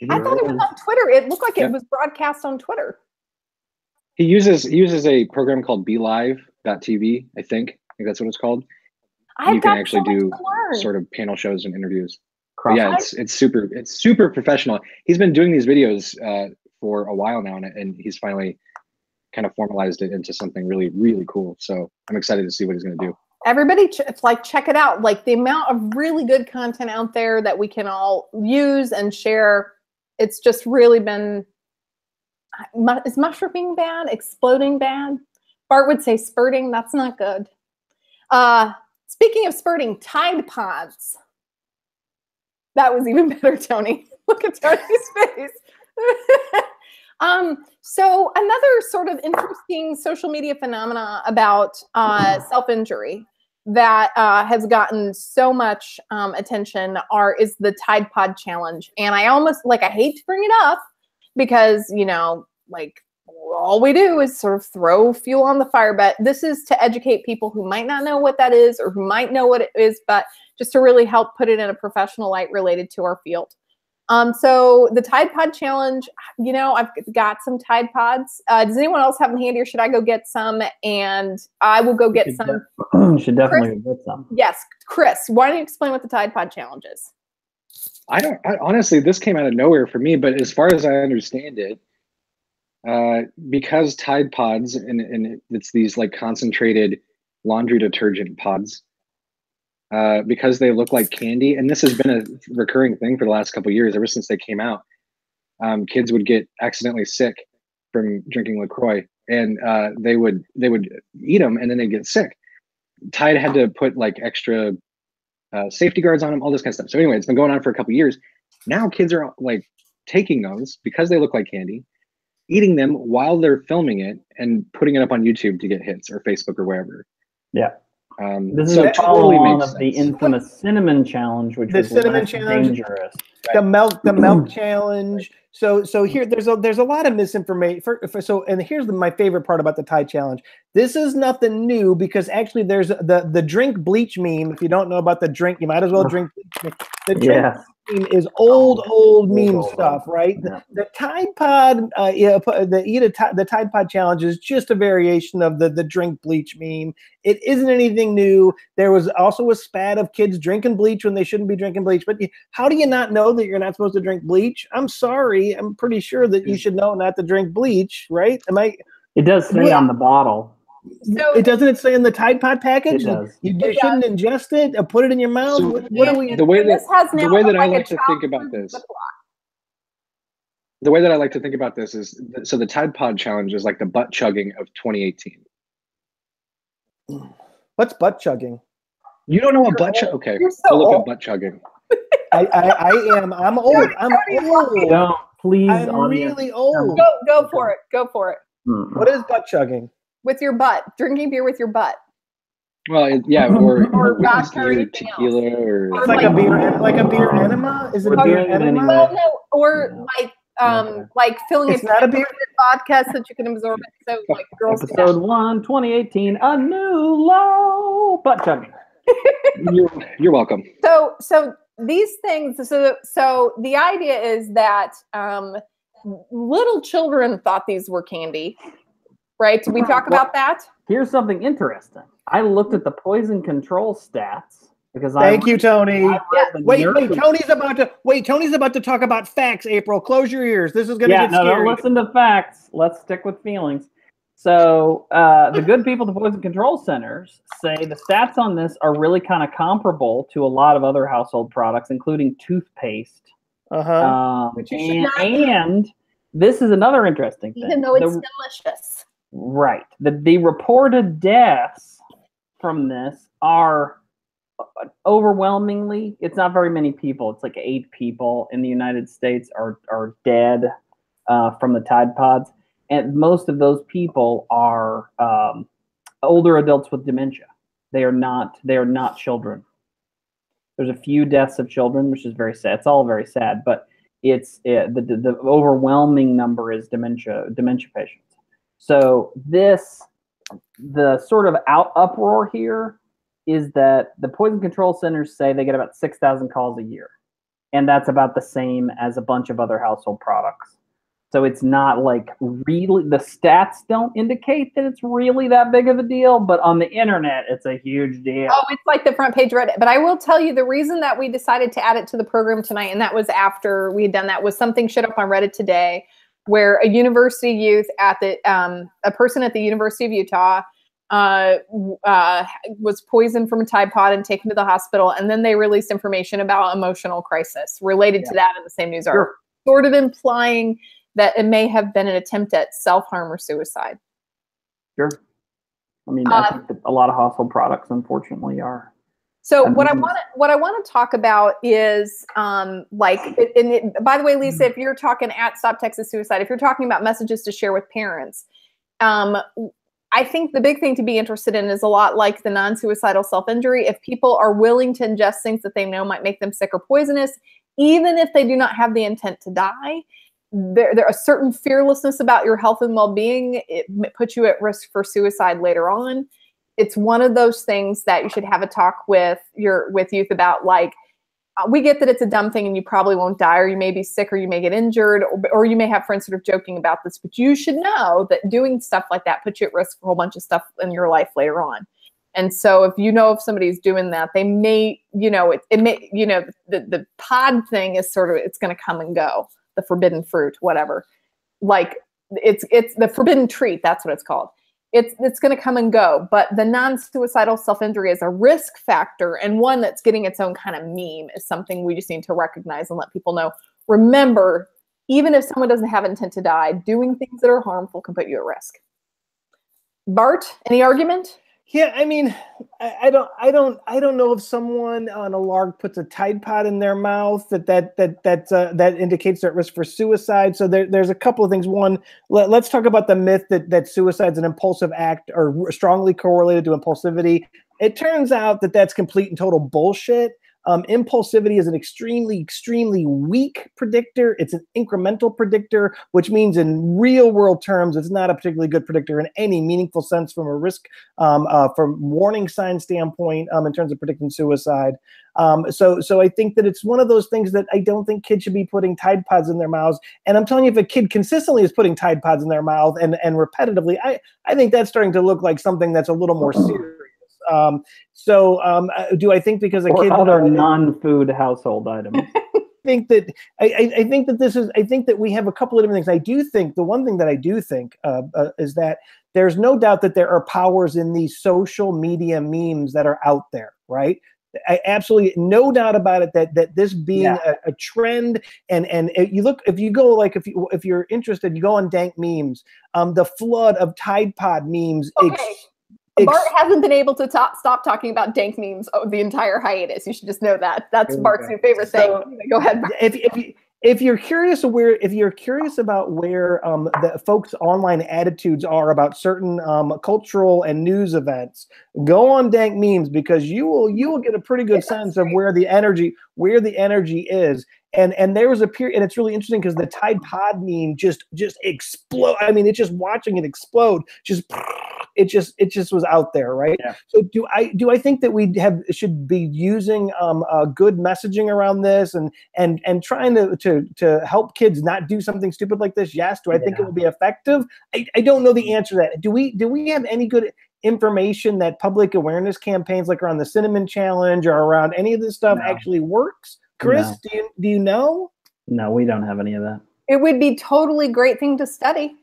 [SPEAKER 3] I thought it was on Twitter. It looked like it was broadcast on Twitter.
[SPEAKER 4] He uses a program called BeLive.tv, I think that's what it's called. You can actually do sort of panel shows and interviews. Yeah, it's super professional. He's been doing these videos for a while now, and he's finally kind of formalized it into something really, really cool. So I'm excited to see what he's going to do.
[SPEAKER 3] Everybody, check it out. Like the amount of really good content out there that we can all use and share. It's just really been. Is mushrooming bad? Exploding bad? Bart would say spurting. That's not good. Speaking of spurting, Tide Pods. That was even better, Tony. Look at Tony's face. So another sort of interesting social media phenomena about self-injury that has gotten so much attention is the Tide Pod Challenge. And I hate to bring it up because, all we do is sort of throw fuel on the fire. But this is to educate people who might not know what that is or who might know what it is, but just to really help put it in a professional light related to our field. So the Tide Pod Challenge, I've got some Tide Pods. Does anyone else have them handy, or should I go get some? And I will go get some.
[SPEAKER 1] You should definitely go get some.
[SPEAKER 3] Yes. Chris, why don't you explain what the Tide Pod Challenge is?
[SPEAKER 4] Honestly, this came out of nowhere for me, but as far as I understand it, because Tide Pods, and it's these like concentrated laundry detergent pods, because they look like candy, and this has been a recurring thing for the last couple of years, ever since they came out. Kids would get accidentally sick from drinking LaCroix, and they would eat them, and then they'd get sick. Tide had to put like extra safety guards on them, all this kind of stuff. So anyway, it's been going on for a couple of years. Now kids are like taking those because they look like candy, eating them while they're filming it and putting it up on YouTube to get hits, or Facebook, or wherever.
[SPEAKER 1] Yeah.
[SPEAKER 4] This is a
[SPEAKER 1] follow-on of the infamous cinnamon challenge, which was
[SPEAKER 2] cinnamon challenge, dangerous. The milk challenge. So here there's a lot of misinformation. And here's my favorite part about the Tide Challenge. This is nothing new, because actually there's the drink bleach meme. If you don't know about the drink, you might as well drink bleach. The drink meme is old meme stuff, right?
[SPEAKER 1] Yeah.
[SPEAKER 2] The Tide Pod, the Tide Pod Challenge is just a variation of the drink bleach meme. It isn't anything new. There was also a spat of kids drinking bleach when they shouldn't be drinking bleach. But how do you not know that you're not supposed to drink bleach? I'm sorry. I'm pretty sure that you should know not to drink bleach, right?
[SPEAKER 1] It does say on the bottle.
[SPEAKER 3] So
[SPEAKER 2] it doesn't say in the Tide Pod package?
[SPEAKER 1] It does.
[SPEAKER 2] You shouldn't ingest it or put it in your mouth?
[SPEAKER 4] So
[SPEAKER 2] what are we?
[SPEAKER 4] The way that I like to think about this. The way that I like to think about this is, so the Tide Pod Challenge is like the butt chugging of 2018.
[SPEAKER 2] What's butt chugging?
[SPEAKER 4] You don't know what butt chugging? Okay,
[SPEAKER 3] so
[SPEAKER 4] look at butt chugging.
[SPEAKER 2] I'm old. I'm old.
[SPEAKER 1] Don't, please.
[SPEAKER 2] I'm really old.
[SPEAKER 3] Go for it. Go for it.
[SPEAKER 2] What is butt chugging?
[SPEAKER 3] with your butt, drinking beer with your butt.
[SPEAKER 4] Well, yeah, or
[SPEAKER 3] vodka or
[SPEAKER 4] whiskey or
[SPEAKER 3] anything
[SPEAKER 4] tequila or
[SPEAKER 2] It's like a beer enema. Is it a beer enema?
[SPEAKER 3] Well, no, or like filling
[SPEAKER 2] It's not a beer
[SPEAKER 3] with vodka so that you can absorb it. So like girls.
[SPEAKER 1] Episode 1, 2018, a new low butt chugging.
[SPEAKER 4] You're welcome.
[SPEAKER 3] So these things. So the idea is that little children thought these were candy, right? Did we talk about that?
[SPEAKER 1] Here's something interesting. I looked at the poison control stats because
[SPEAKER 2] Thank you, Tony. Wait,
[SPEAKER 1] Tony's
[SPEAKER 2] about to talk about facts, April. Close your ears. This is going to get scary.
[SPEAKER 1] Don't listen to facts. Let's stick with feelings. So the good people at the Poison Control Centers say the stats on this are really kind of comparable to a lot of other household products, including toothpaste. And this is another interesting thing.
[SPEAKER 3] Even though it's delicious.
[SPEAKER 1] Right. The reported deaths from this are overwhelmingly, it's not very many people. It's like 8 people in the United States are dead from the Tide Pods. And most of those people are older adults with dementia. They are not children. There's a few deaths of children, which is very sad. It's all very sad, but it's the overwhelming number is dementia patients. So the sort of uproar here is that the Poison Control Centers say they get about 6,000 calls a year, and that's about the same as a bunch of other household products. So it's not like really, the stats don't indicate that it's really that big of a deal, but on the internet, it's a huge deal.
[SPEAKER 3] Oh, it's like the front page Reddit. But I will tell you the reason that we decided to add it to the program tonight, and that was after we had done that, was something showed up on Reddit today where a university youth at the, a person at the University of Utah was poisoned from a Tide Pod and taken to the hospital. And then they released information about emotional crisis related to that in the same news article, sort of implying that it may have been an attempt at self-harm or suicide.
[SPEAKER 1] Sure. I mean, I think that a lot of household products, unfortunately, are.
[SPEAKER 3] So what I want to talk about is by the way, Lisa, if you're talking at Stop Texas Suicide, if you're talking about messages to share with parents, I think the big thing to be interested in is a lot like the non-suicidal self-injury. If people are willing to ingest things that they know might make them sick or poisonous, even if they do not have the intent to die, there a certain fearlessness about your health and well-being. It puts you at risk for suicide later on. It's one of those things that you should have a talk with youth about. Like, we get that it's a dumb thing and you probably won't die, or you may be sick, or you may get injured, or you may have friends sort of joking about this, but you should know that doing stuff like that puts you at risk for a whole bunch of stuff in your life later on. And so if you know if somebody's doing that, they may, the pod thing is sort of, it's going to come and go. The forbidden fruit, whatever. Like it's the forbidden treat. That's what it's called. It's going to come and go. But the non-suicidal self-injury is a risk factor, and one that's getting its own kind of meme is something we just need to recognize and let people know. Remember, even if someone doesn't have intent to die, doing things that are harmful can put you at risk. Bart, any argument?
[SPEAKER 2] Yeah, I mean, I don't know if someone on a lark puts a Tide Pod in their mouth that indicates they're at risk for suicide. So there's a couple of things. One, let's talk about the myth that suicide's an impulsive act or strongly correlated to impulsivity. It turns out that that's complete and total bullshit. Impulsivity is an extremely, extremely weak predictor. It's an incremental predictor, which means in real world terms, it's not a particularly good predictor in any meaningful sense from a risk, from warning sign standpoint, in terms of predicting suicide. So I think that it's one of those things that I don't think kids should be putting Tide Pods in their mouths. And I'm telling you, if a kid consistently is putting Tide Pods in their mouth and repetitively, I think that's starting to look like something that's a little more serious. Do I think because a kid
[SPEAKER 1] other non-food household items?
[SPEAKER 2] I think that we have a couple of different things. I do think the one thing that I do think is that there's no doubt that there are powers in these social media memes that are out there, right? I absolutely no doubt about it that this being a trend, and if you're interested, you go on dank memes, the flood of Tide Pod memes.
[SPEAKER 3] Okay. Bart hasn't been able to stop talking about dank memes the entire hiatus. You should just know that. That's Bart's new favorite thing. Go ahead, Bart.
[SPEAKER 2] if you're curious about where the folks' online attitudes are about certain cultural and news events, go on Dank Memes, because you will get a pretty good sense of where the energy is. And there was a period, and it's really interesting because the Tide Pod meme just explode. I mean, it's just watching it explode. It just was out there, right?
[SPEAKER 1] Yeah.
[SPEAKER 2] So do I think that we should be using good messaging around this and trying to help kids not do something stupid like this? Yes. Do I think it will be effective? I don't know the answer to that. Do we have any good information that public awareness campaigns like around the Cinnamon Challenge or around any of this stuff actually works? Chris, do you know? No,
[SPEAKER 1] we don't have any of that.
[SPEAKER 3] It would be totally great thing to study.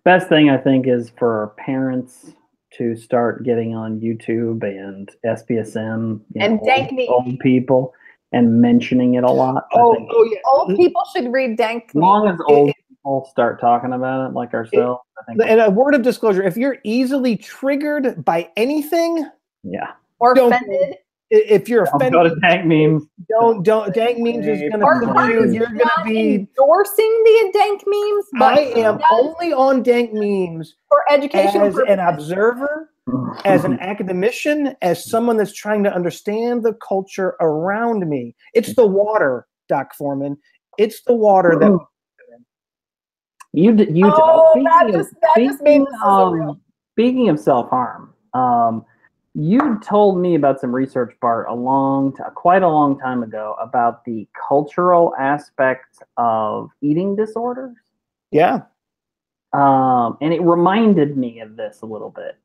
[SPEAKER 1] Best thing I think is for parents to start getting on YouTube and SPSM
[SPEAKER 3] and
[SPEAKER 1] old people and mentioning it a lot.
[SPEAKER 3] Old people should read Dank.
[SPEAKER 1] As long as old people start talking about it like ourselves, I think.
[SPEAKER 2] And a word of disclosure: if you're easily triggered by anything,
[SPEAKER 3] or offended.
[SPEAKER 2] If you're offended,
[SPEAKER 1] go to Dank Memes.
[SPEAKER 2] Don't. Dank Memes is going to. You're going to be
[SPEAKER 3] endorsing the Dank Memes. But
[SPEAKER 2] I am only on Dank Memes
[SPEAKER 3] for education
[SPEAKER 2] as an observer, as an academician, as someone that's trying to understand the culture around me. It's the water, Doc Foreman. It's the water that.
[SPEAKER 1] Speaking of self-harm, you told me about some research, Bart, quite a long time ago about the cultural aspect of eating disorders.
[SPEAKER 2] Yeah.
[SPEAKER 1] And it reminded me of this a little bit.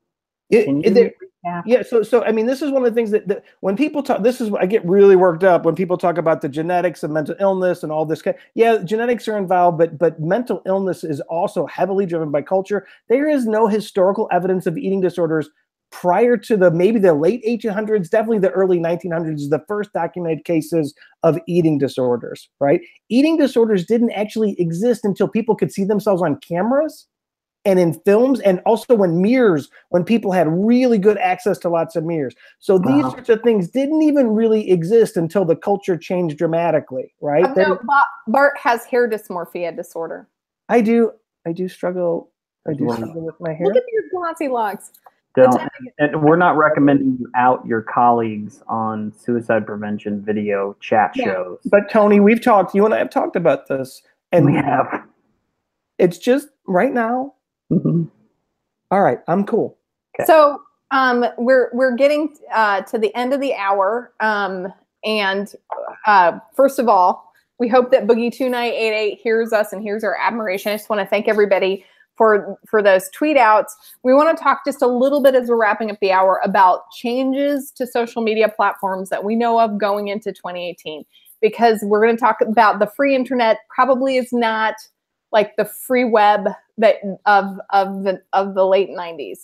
[SPEAKER 2] So I mean, this is one of the things that when people talk, I get really worked up when people talk about the genetics of mental illness and all this. Yeah, genetics are involved, but mental illness is also heavily driven by culture. There is no historical evidence of eating disorders prior to maybe the late 1800s, definitely the early 1900s, the first documented cases of eating disorders, right? Eating disorders didn't actually exist until people could see themselves on cameras and in films, and also when people had really good access to lots of mirrors. So these sorts of things didn't even really exist until the culture changed dramatically, right?
[SPEAKER 3] Bart has hair dysmorphia disorder.
[SPEAKER 2] I do struggle. Struggle with my hair.
[SPEAKER 3] Look at your glossy locks.
[SPEAKER 1] And we're not recommending you out your colleagues on suicide prevention video chat shows.
[SPEAKER 2] But Tony, you and I have talked about this, and
[SPEAKER 1] we have.
[SPEAKER 2] It's just right now.
[SPEAKER 1] Mm-hmm.
[SPEAKER 2] All right, I'm cool.
[SPEAKER 1] Okay.
[SPEAKER 3] So we're getting to the end of the hour, and first of all, we hope that Boogie2988 hears us and hears our admiration. I just want to thank everybody for those tweet outs. We want to talk just a little bit as we're wrapping up the hour about changes to social media platforms that we know of going into 2018, because we're going to talk about the free internet probably is not like the free web that of the late 90s.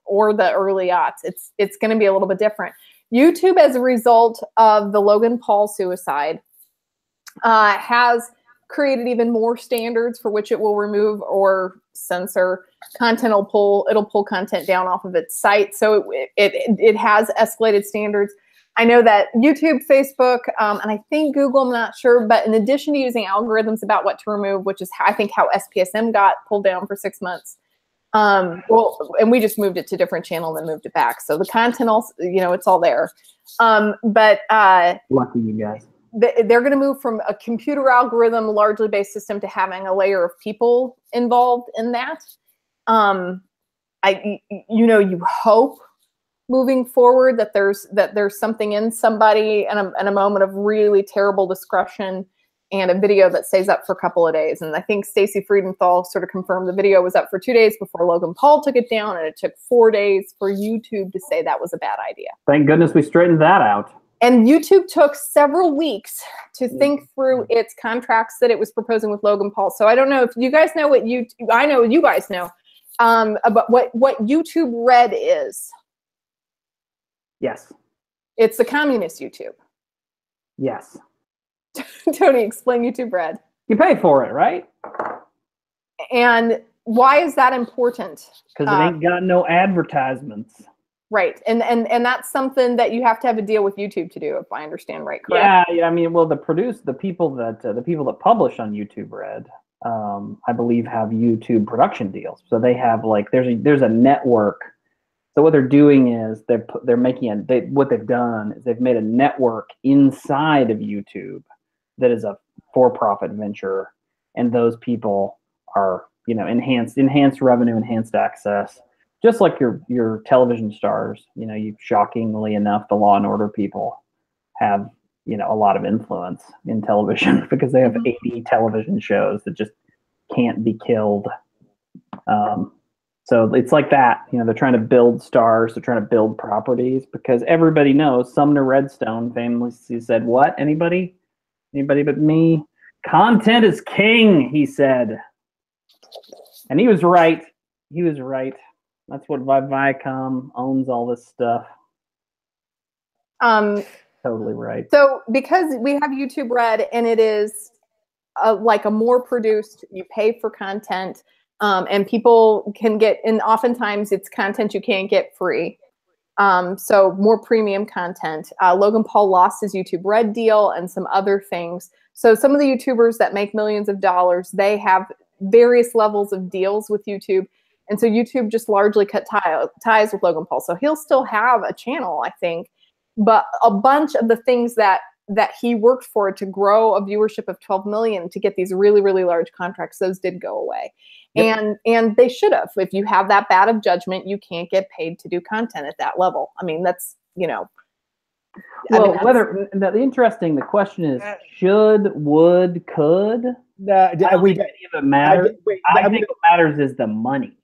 [SPEAKER 3] Or the early aughts. It's going to be a little bit different. YouTube, as a result of the Logan Paul suicide, has created even more standards for which it will remove or censor content. It'll pull content down off of its site. So it has escalated standards. I know that YouTube, Facebook, and I think Google, I'm not sure, but in addition to using algorithms about what to remove, which is I think how SPSM got pulled down for 6 months. And we just moved it to a different channel and then moved it back. So the content also, it's all there. But
[SPEAKER 1] lucky you guys.
[SPEAKER 3] They're going to move from a computer algorithm, largely based system, to having a layer of people involved in that. You hope moving forward that there's something in somebody and a moment of really terrible discretion and a video that stays up for a couple of days. And I think Stacey Friedenthal sort of confirmed the video was up for 2 days before Logan Paul took it down, and it took 4 days for YouTube to say that was a bad idea.
[SPEAKER 1] Thank goodness we straightened that out.
[SPEAKER 3] And YouTube took several weeks to think through its contracts that it was proposing with Logan Paul. So I don't know if you guys know what I know you guys know about what YouTube Red is.
[SPEAKER 1] Yes.
[SPEAKER 3] It's the communist YouTube.
[SPEAKER 1] Yes.
[SPEAKER 3] Tony, explain YouTube Red.
[SPEAKER 1] You pay for it, right?
[SPEAKER 3] And why is that important?
[SPEAKER 1] Because it ain't got no advertisements.
[SPEAKER 3] Right. And that's something that you have to have a deal with YouTube to do, if I understand right, correct?
[SPEAKER 1] Yeah. I mean, well, the people that publish on YouTube Red, I believe, have YouTube production deals. So they have like there's a network. So what they're doing is they're making what they've done is they've made a network inside of YouTube that is a for-profit venture, and those people are, you know, enhanced revenue, enhanced access, just like your television stars. You know, shockingly enough, the Law and Order people have, you know, a lot of influence in television because they have 80 television shows that just can't be killed. So it's like that. You know, they're trying to build stars, they're trying to build properties, because everybody knows Sumner Redstone famously said, "What? Anybody but me? Content is king," he said. And he was right. He was right. That's what Viacom owns, all this stuff. Totally right.
[SPEAKER 3] So because we have YouTube Red, and it is like a more produced, you pay for content, and people can get, and oftentimes it's content you can't get free. So more premium content. Logan Paul lost his YouTube Red deal and some other things. So some of the YouTubers that make millions of dollars, they have various levels of deals with YouTube. And so YouTube just largely cut ties with Logan Paul. So he'll still have a channel, I think, but a bunch of the things that he worked for to grow a viewership of 12 million, to get these really, really large contracts, those did go away. Yep. And they should have. If you have that bad of judgment, you can't get paid to do content at that level. I mean, that's, you know.
[SPEAKER 1] Well, the question is, should, would, could? I don't think any of it matters. I think what matters is the money.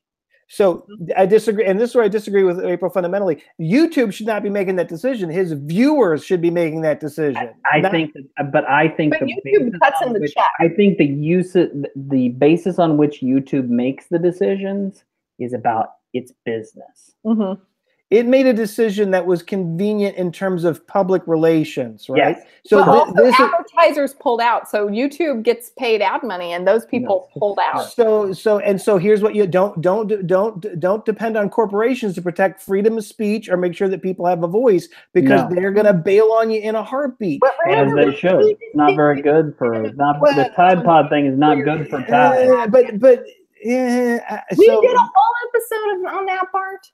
[SPEAKER 2] So I disagree, and this is where I disagree with April fundamentally. YouTube should not be making that decision. His viewers should be making that decision.
[SPEAKER 1] I think
[SPEAKER 3] YouTube cuts in the check.
[SPEAKER 1] I think the basis on which YouTube makes the decisions is about its business.
[SPEAKER 3] Mm-hmm.
[SPEAKER 2] It made a decision that was convenient in terms of public relations, right?
[SPEAKER 1] Yes.
[SPEAKER 3] So advertisers pulled out. So YouTube gets paid ad money, and those people pulled out.
[SPEAKER 2] So here's what you don't depend on corporations to protect freedom of speech or make sure that people have a voice, because they're going to bail on you in a heartbit.
[SPEAKER 1] As they should. It's not very good for the Tide Pod thing is not good for Tide.
[SPEAKER 2] We did a
[SPEAKER 3] whole episode on that part.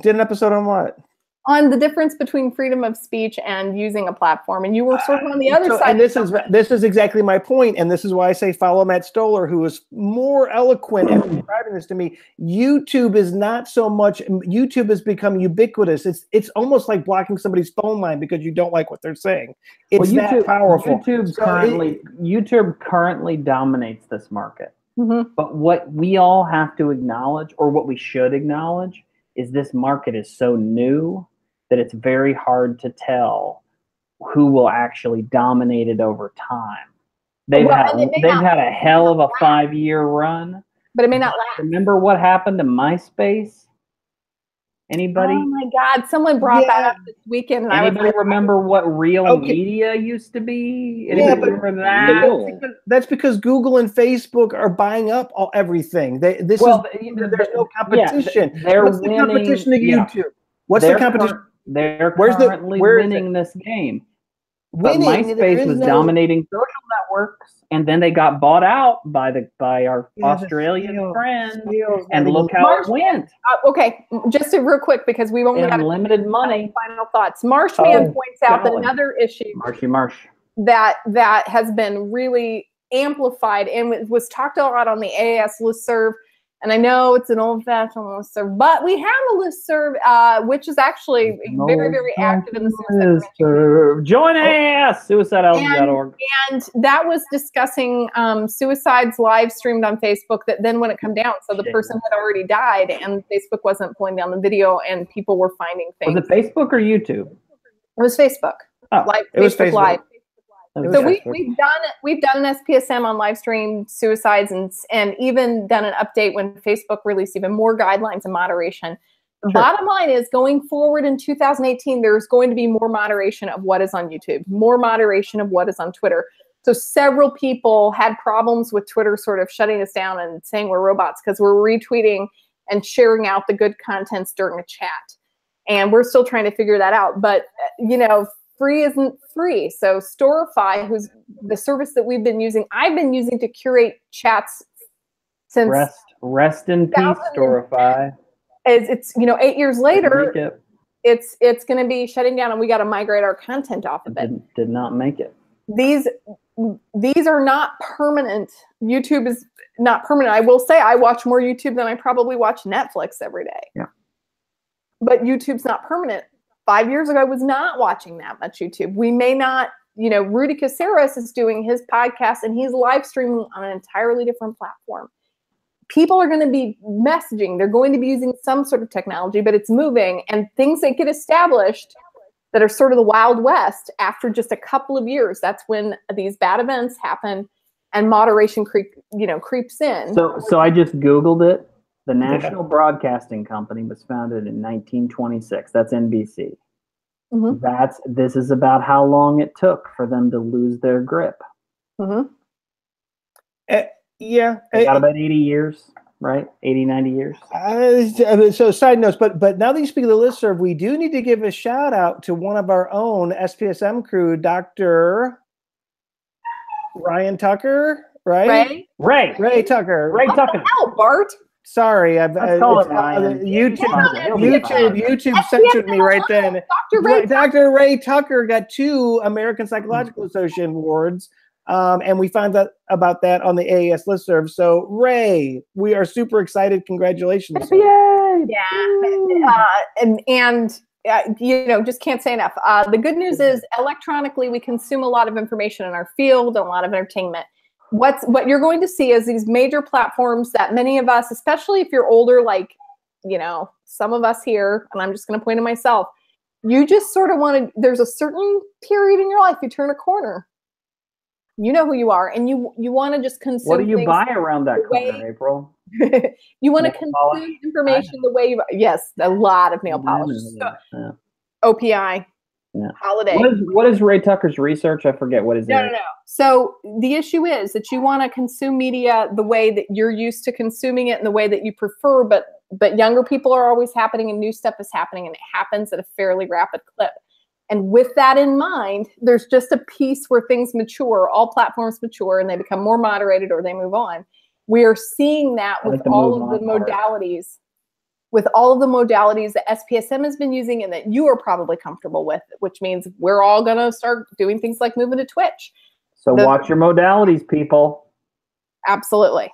[SPEAKER 2] Did an episode on what?
[SPEAKER 3] On the difference between freedom of speech and using a platform, and you were sort of on the other side.
[SPEAKER 2] And this is exactly my point, and this is why I say follow Matt Stoller, who is more eloquent at describing this to me. YouTube is not so much. YouTube has become ubiquitous. It's almost like blocking somebody's phone line because you don't like what they're saying. It's that powerful.
[SPEAKER 1] YouTube currently dominates this market.
[SPEAKER 3] Mm-hmm.
[SPEAKER 1] But what we all have to acknowledge, or what we should acknowledge, is this market is so new that it's very hard to tell who will actually dominate it over time. They've had a hell of a 5-year run.
[SPEAKER 3] But it may not last.
[SPEAKER 1] Remember what happened to MySpace? Anybody?
[SPEAKER 3] Oh my God! Someone brought that up this weekend. And
[SPEAKER 1] anybody remember what real media used to be? Anybody remember that?
[SPEAKER 2] That's because Google and Facebook are buying up everything. There's no competition. What's the competition to YouTube? What's the competition?
[SPEAKER 1] They're currently winning this game. But MySpace was dominating social networks, and then they got bought out by our Australian friends, and look how it went.
[SPEAKER 3] Okay, just real quick, because we won't have
[SPEAKER 1] limited money.
[SPEAKER 3] Final thoughts. Marshman points out that another issue that has been really amplified and was talked a lot on the AAS listserv. And I know it's an old-fashioned listserv, but we have a listserv, which is actually very, very active in the
[SPEAKER 1] listserv. Join AAS, suicidealbum.org.
[SPEAKER 3] And that was discussing suicides live streamed on Facebook that then wouldn't come down. So the person had already died, and Facebook wasn't pulling down the video, and people were finding things.
[SPEAKER 1] Was it Facebook or YouTube?
[SPEAKER 3] It was Facebook.
[SPEAKER 2] It was Facebook Live.
[SPEAKER 3] So we've done an SPSM on live stream suicides, and even done an update when Facebook released even more guidelines and moderation. The bottom line is, going forward in 2018, there's going to be more moderation of what is on YouTube, more moderation of what is on Twitter. So several people had problems with Twitter sort of shutting us down and saying we're robots because we're retweeting and sharing out the good contents during a chat. and we're still trying to figure that out. But you know, free isn't free. So Storify, who's the service that we've been using, I've been using to curate chats since
[SPEAKER 1] rest in peace, Storify.
[SPEAKER 3] It's you know, 8 years later, it's going to be shutting down, and we got to migrate our content off of it.
[SPEAKER 1] Did not make it.
[SPEAKER 3] These are not permanent. YouTube is not permanent. I will say I watch more YouTube than I probably watch Netflix every day.
[SPEAKER 1] Yeah.
[SPEAKER 3] But YouTube's not permanent. 5 years ago, I was not watching that much YouTube. We may not, you know, Rudy Caceres is doing his podcast and he's live streaming on an entirely different platform. People are going to be messaging. They're going to be using some sort of technology, but it's moving, and things that get established that are sort of the Wild West after just a couple of years, that's when these bad events happen and moderation creeps in.
[SPEAKER 1] So I just Googled it. The National Broadcasting Company was founded in 1926. That's NBC. Mm-hmm. This is about how long it took for them to lose their grip.
[SPEAKER 3] Mm-hmm.
[SPEAKER 2] Yeah.
[SPEAKER 1] They got about 80 years, right? 80, 90 years.
[SPEAKER 2] So side notes, but now that you speak of the listserv, we do need to give a shout out to one of our own SPSM crew, Dr. Ryan Tucker, right?
[SPEAKER 1] Ray
[SPEAKER 2] Tucker.
[SPEAKER 1] Ray
[SPEAKER 3] What
[SPEAKER 1] Tucker.
[SPEAKER 3] the hell, Bart?
[SPEAKER 2] Sorry, I've YouTube censored me right then. Dr. Ray Tucker got 2 American Psychological Association awards, and we found out about that on the AAS listserv. So, Ray, we are super excited. Congratulations!
[SPEAKER 1] Yay!
[SPEAKER 3] And you know, just can't say enough. The good news is, electronically, we consume a lot of information in our field, a lot of entertainment. What you're going to see is these major platforms that many of us, especially if you're older, like, you know, some of us here, and I'm just going to point to myself, you just sort of want to, there's a certain period in your life, you turn a corner. You know who you are, and you want to just consume.
[SPEAKER 1] What do you buy around that corner, April?
[SPEAKER 3] You want to consume information the way you, yes, a lot of nail polish. OPI.
[SPEAKER 1] Yeah.
[SPEAKER 3] Holiday.
[SPEAKER 1] What is Ray Tucker's research? I forget what is it.
[SPEAKER 3] No. So the issue is that you want to consume media the way that you're used to consuming it and the way that you prefer, but younger people are always happening and new stuff is happening, and it happens at a fairly rapid clip. And with that in mind, there's just a piece where things mature, all platforms mature, and they become more moderated or they move on. We are seeing that with all of the modalities. With all of the modalities that SPSM has been using and that you are probably comfortable with, which means we're all going to start doing things like moving to Twitch.
[SPEAKER 1] So watch your modalities, people.
[SPEAKER 3] Absolutely.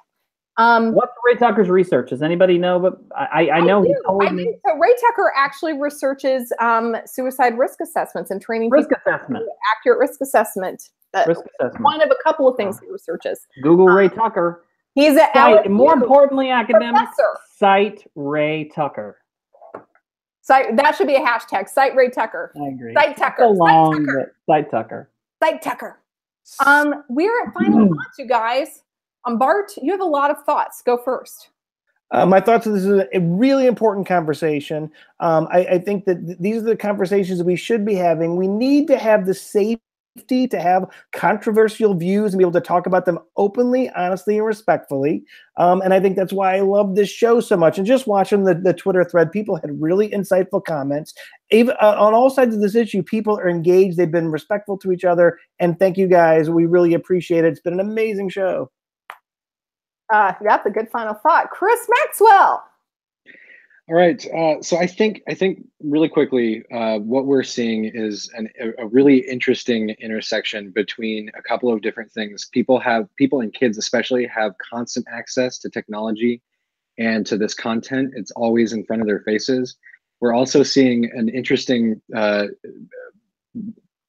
[SPEAKER 1] What's Ray Tucker's research? Does anybody know? But I know he told me.
[SPEAKER 3] So Ray Tucker actually researches suicide risk assessments and training accurate risk assessment. One of a couple of things he researches.
[SPEAKER 1] Google Ray Tucker.
[SPEAKER 3] He's at
[SPEAKER 1] more importantly, academic. Cite Ray Tucker.
[SPEAKER 3] That should be a hashtag. Cite Ray Tucker.
[SPEAKER 1] I agree.
[SPEAKER 3] Cite Tucker.
[SPEAKER 1] So long, Cite Tucker.
[SPEAKER 3] Cite Tucker. We're at final thoughts, you guys. Bart, you have a lot of thoughts. Go first.
[SPEAKER 2] My thoughts on this is a really important conversation. I think that these are the conversations that we should be having. We need to have the safety to have controversial views and be able to talk about them openly, honestly, and respectfully. And I think that's why I love this show so much. And just watching the Twitter thread, people had really insightful comments. Even, on all sides of this issue, people are engaged. They've been respectful to each other. And thank you guys. We really appreciate it. It's been an amazing show.
[SPEAKER 3] That's a good final thought. Chris Maxwell.
[SPEAKER 4] All right. So I think really quickly, what we're seeing is a really interesting intersection between a couple of different things. People and kids especially have constant access to technology and to this content. It's always in front of their faces. We're also seeing an interesting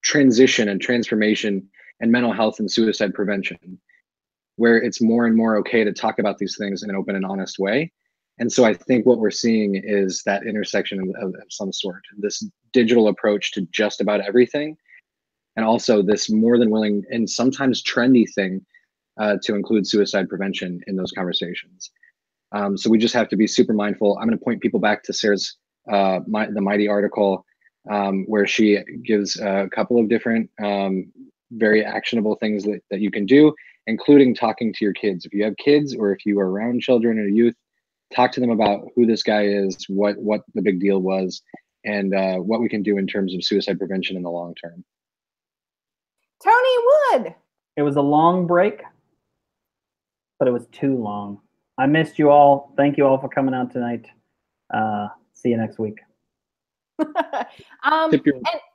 [SPEAKER 4] transition and transformation in mental health and suicide prevention, where it's more and more okay to talk about these things in an open and honest way. And so I think what we're seeing is that intersection of some sort, this digital approach to just about everything, and also this more than willing and sometimes trendy thing to include suicide prevention in those conversations. So we just have to be super mindful. I'm going to point people back to Sarah's the Mighty article, where she gives a couple of different very actionable things that you can do, including talking to your kids. If you have kids or if you are around children or youth, talk to them about who this guy is, what the big deal was, and what we can do in terms of suicide prevention in the long term.
[SPEAKER 3] Tony Wood.
[SPEAKER 1] It was a long break, but it was too long. I missed you all. Thank you all for coming out tonight. See you next week.
[SPEAKER 3] And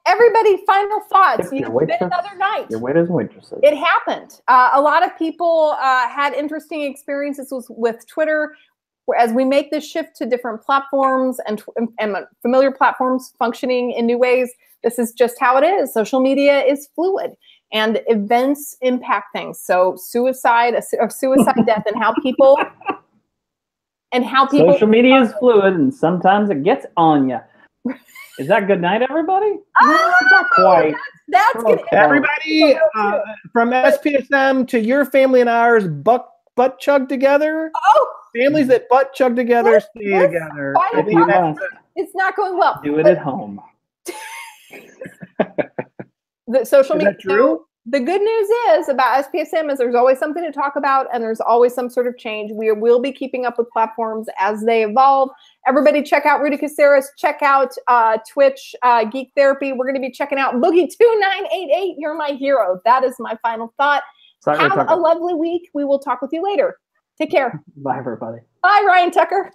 [SPEAKER 3] everybody, final thoughts.
[SPEAKER 1] Tip
[SPEAKER 3] It's
[SPEAKER 1] your
[SPEAKER 3] been
[SPEAKER 1] waitress.
[SPEAKER 3] another night.
[SPEAKER 1] Your waiters and waitresses.
[SPEAKER 3] It happened. A lot of people had interesting experiences with Twitter. As we make this shift to different platforms and familiar platforms functioning in new ways, this is just how it is. Social media is fluid, and events impact things. So suicide death, and how people
[SPEAKER 1] Social media is fluid, and sometimes it gets on you. Is that good night, everybody? No, not quite.
[SPEAKER 3] That's good.
[SPEAKER 2] Everybody, from SPSM to your family and ours, butt chug together.
[SPEAKER 3] Oh,
[SPEAKER 2] Families that butt chug together stay together.
[SPEAKER 1] If you must,
[SPEAKER 3] it's not going well.
[SPEAKER 1] do it at home.
[SPEAKER 3] The social
[SPEAKER 2] Is
[SPEAKER 3] media.
[SPEAKER 2] that true?
[SPEAKER 3] The good news is about SPSM is there's always something to talk about, and there's always some sort of change. We will be keeping up with platforms as they evolve. Everybody check out Rudy Caceres, check out Twitch, Geek Therapy. We're going to be checking out Boogie2988. You're my hero. That is my final thought. Have a lovely week. We will talk with you later. Take care.
[SPEAKER 1] Bye, everybody.
[SPEAKER 3] Bye, Ryan Tucker.